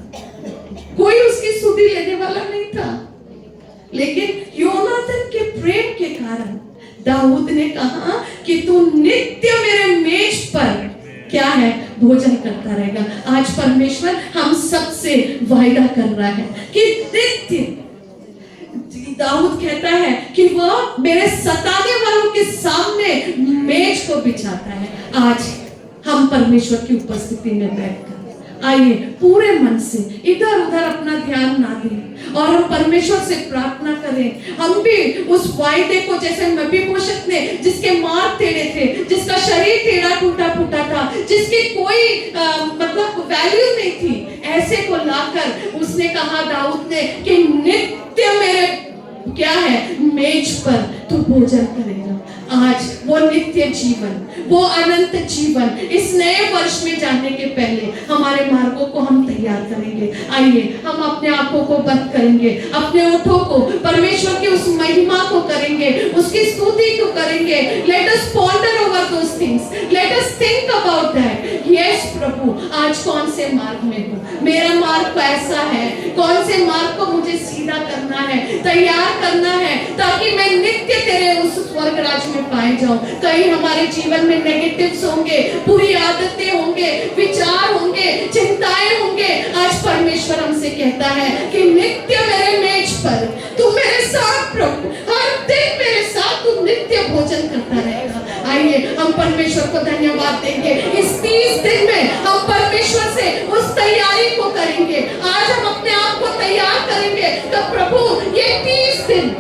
कोई उसकी सुधि लेने वाला नहीं था, लेकिन योनाथन के प्रेम के कारण दाऊद ने कहा कि तू नित्य मेरे मेज पर क्या है, भोजन करता रहेगा। आज परमेश्वर हम सबसे वायदा कर रहा है कि नित्य, दाऊद कहता है कि वह मेरे सताने वालों के सामने मेज को बिछाता है। आज हम परमेश्वर की उपस्थिति में बैठकर आइए पूरे मन से इधर उधर अपना ध्यान ना दें और हम परमेश्वर से प्रार्थना करें। हम भी उस वायदे को, जैसे मेफीबोशेत ने, जिसके मार्ग टेढ़े थे, जिसका शरीर टेढ़ा टूटा फूटा था, जिसकी कोई मतलब वैल्यू नहीं थी, ऐसे को लाकर उसने कहा दाऊद ने कि नित्य मेरे क्या है, मेज पर तू भोजन करेगा। आज वो नित्य जीवन, वो अनंत जीवन इस नए वर्ष में जाने के पहले हमारे मार्गों को हम तैयार करेंगे। आइए हम अपने आंखों को बंद करेंगे, अपने ओठों को परमेश्वर की उस महिमा को करेंगे, उसकी स्तुति को करेंगे। Let us ponder over those things, let us think about that. Yes प्रभु, आज कौन से मार्ग में हूँ, मेरा मार्ग कैसा है, कौन से मार्ग को मुझे सीधा करना है, तैयार करना है, ताकि मैं नित्य तेरे उस स्वर्ग राज्य में पाए जाऊं। कहीं हमारे जीवन में नेगेटिव्स होंगे, बुरी आदतें होंगे, विचार होंगे, चिंताएं होंगे। आज परमेश्वर हमसे कहता है कि नित्य मेरे मेज पर तू मेरे साथ प्रभु, हर दिन मेरे साथ तू नित्य भोजन करता रहेगा। आइए हम परमेश्वर को धन्यवाद देंगे। इस 30 दिन में हम परमेश्वर से उस तैयारी को करेंगे। आज हम अपने आप को तैयार करेंगे तो प्रभु ये 30 दिन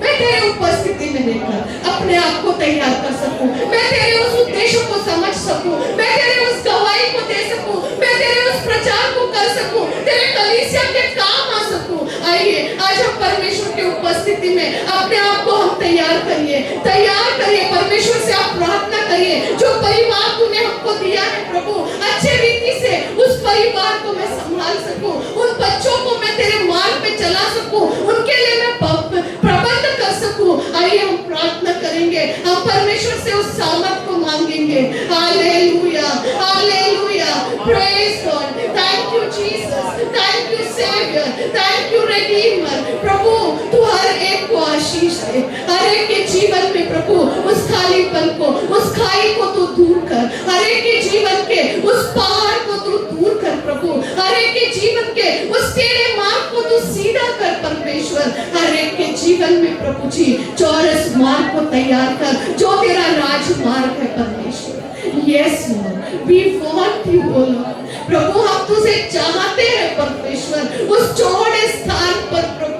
मैं तेरे उपस्थिति में रहकर अपने आप को तैयार कर सकूं, मैं तेरे उस उद्देश्य को समझ सकूं, मैं तेरे उस गवाही को दे सकूं, मैं तेरे उस प्रचार को कर सकूं, तेरे कलीसिया के काम आ सकूं। आइए आज हम परमेश्वर की उपस्थिति में अपने आप को हम तैयार करिए, तैयार करिए। परमेश्वर से आप प्रार्थना करिए, जो परिवार तूने हमको दिया है प्रभु, अच्छे रीति से उस परिवार को मैं संभाल सकूं, उन बच्चों को मैं तेरे मार्ग पे चला सकूं, उनके लिए मैं प्रबंध कर सकूं। आइए हम प्रार्थना करेंगे, हम परमेश्वर से उस सामर्थ को मांगेंगे। Hallelujah, hallelujah, praise God, thank you Jesus, thank you saviour, thank you redeemer. प्रभु तू हर एक को आशीष दे, हर एक के जीवन में प्रभु उस खालीपन को, उस खाई को तू दूर कर, हर एक के जीवन के उस पहाड़ को तू दूर कर प्रभु, हर एक के जीवन के उस टेढ़े मार्ग को तू सीधा कर परमेश्वर, हर एक के जीवन में प्रभु जी चौरस मार्ग को तैयार कर जो तेरा राजमार्ग है परमेश्वर। Yes Lord, we want you O Lord. प्रभु हम तुझे चाहते हैं परमेश्वर, उस चौड़े स्थान पर प्रभु।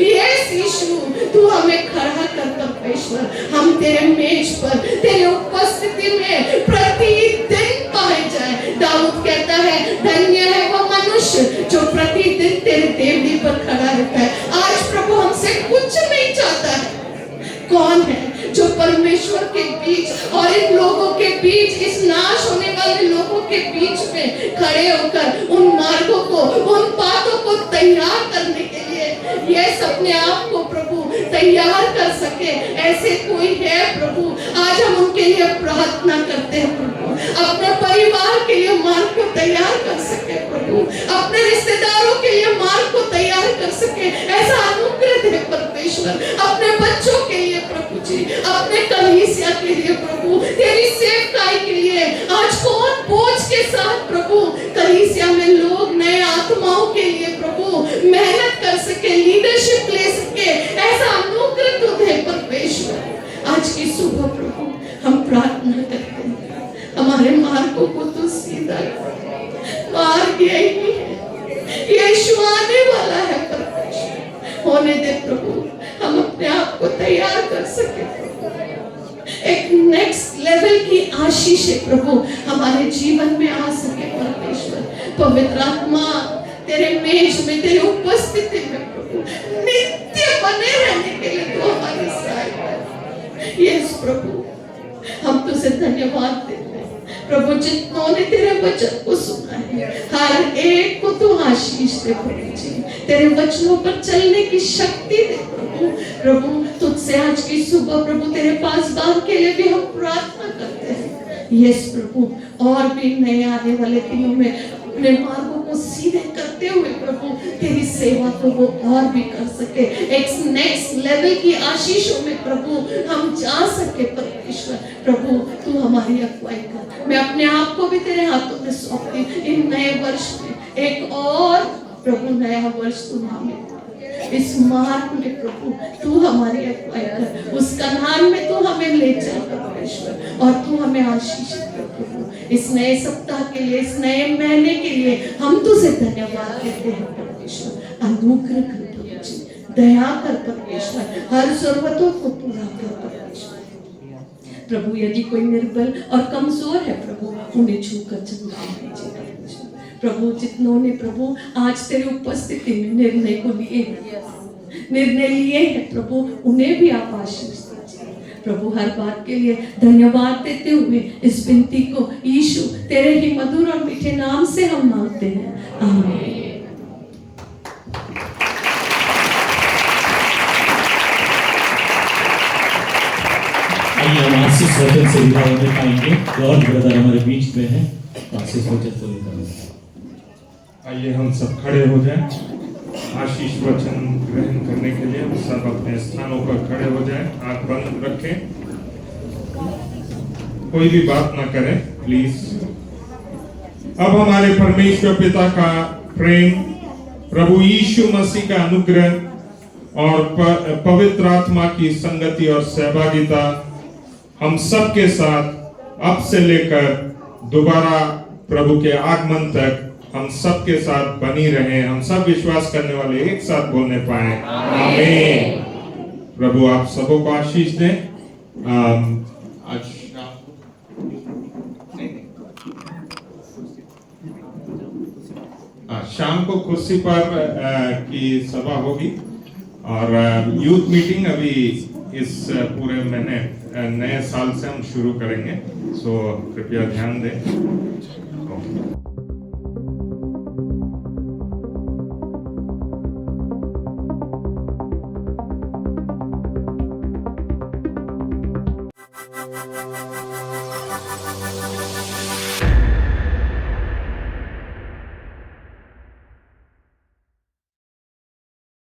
यस यीशु, तू हमें खड़ा कर परमेश्वर, हम तेरे मेज पर तेरे उपस्थिति में प्रतिदिन पाए जाए। दाऊद कहता है धन्य है वो मनुष्य जो प्रतिदिन तेरे देवनी पर खड़ा रहता है। आज प्रभु हमसे कुछ नहीं चाहता है। कौन है जो परमेश्वर के बीच और इन लोगों के बीच, इस नाश होने वाले लोगों के बीच में खड़े होकर उन मार्गों को, उन बातों को तैयार करने के लिए यस अपने आप को प्रभु तैयार कर सके? ऐसे कोई है प्रभु? आज हम उनके लिए प्रार्थना करते हैं प्रभु, अपने परिवार के लिए मार्ग को तैयार कर सके प्रभु, अपने रिश्तेदारों के लिए मार्ग को तैयार कर सके। ऐसा अनुग्रह दे परमेश्वर, अपने बच्चों के लिए प्रभु जी, अपने कलीसिया के लिए प्रभु, तेरी सेवकाई के लिए। आज कौन बोझ के साथ प्रभु कलीसिया में लोग नए आत्माओं के लिए प्रभु मेहनत कर सके, लीडरशिप ले सके, ऐसा अनुग्रह तो दे परमेश्वर। की सुबह प्रभु हम प्रार्थना करते हैं, हमारे मार्गों को तो सीधा कर। मार्ग यही है, यीशु आने वाला है परमेश्वर, होने दे प्रभु, हम अपने आप को तैयार कर सके। एक नेक्स्ट लेवल की आशीष है प्रभु हमारे जीवन में आ सके परमेश्वर। पवित्र आत्मा तेरे मेज में, तेरे उपस्थिति में प्रभु नित्य बने रहने के लिए तू हमारी सहायता है। यस प्रभु, हम तुझे धन्यवाद देते हैं प्रभु, जितनों ने तेरे वचन को सुना है हर एक को तू आशीष दे प्रभु जी, तेरे वचनों पर चलने की शक्ति दे प्रभु। प्रभु तुझसे आज की सुबह प्रभु तेरे पास बात के लिए भी हम प्रार्थना करते हैं। यस प्रभु, और भी नए आने वाले दिनों में अपने मार्गों को सीधे करते हुए प्रभु तेरी सेवा को वो और भी कर सके। एक नेक्स्ट लेवल की आशीषों में प्रभु हम जा सके परमेश्वर। प्रभु तू हमारी अगुवाई कर। मैं अपने आप को भी तेरे हाथों में सौंपती इन नए वर्ष में। एक और प्रभु नया वर्ष तू हमें इस मार्ग में प्रभु तू हमारी अगुवाई कर, उस कनान में तू हमें ले चल परमेश्वर, और तू हमें आशीष कर प्रभु। इस नए सप्ताह के लिए, इस नए महीने के लिए हम तुझे धन्यवाद देते हैं परमेश्वर। अनुग्रह कर प्रभु जी, दया कर परमेश्वर, हर जरूरतों को पूरा कर परमेश्वर। प्रभु यदि कोई निर्बल और कमजोर है प्रभु उन्हें छूकर चंगा कीजिए परमेश्वर। प्रभु जितनों ने प्रभु आज तेरी उपस्थिति में निर्णय लिए हैं प्रभु, उन्हें भी आप आशीष दीजिए प्रभु। हर बात के लिए धन्यवाद देते हुए इस विनती को यीशु तेरे ही मधुर और मीठे नाम से हम मांगते हैं, आमीन। आइए हम आशीष वचन से विदा होने पाएंगे। जॉर्ज ब्रदर हमारे बीच में है, आशीष वचन से विदा होंगे। आइए हम सब खड़े हो जाएं, आशीष वचन ग्रहण करने के लिए हम सब अपने स्थानों पर खड़े हो जाएं, आंख बंद रखें, कोई भी बात ना करें प्लीज। अब हमारे परमेश्वर पिता का प्रेम, प्रभु यीशु मसीह का अनुग्रह और पवित्र आत्मा की संगति और सहभागिता हम सब के साथ अब से लेकर दोबारा प्रभु के आगमन तक हम सब के साथ बनी रहे। हम सब विश्वास करने वाले एक साथ बोलने पाए, आमीन। प्रभु आप सबों को आशीष दें। आज शाम को कुर्सी पर की सभा होगी और यूथ मीटिंग अभी इस पूरे महीने नए साल से हम शुरू करेंगे, सो कृपया ध्यान दें।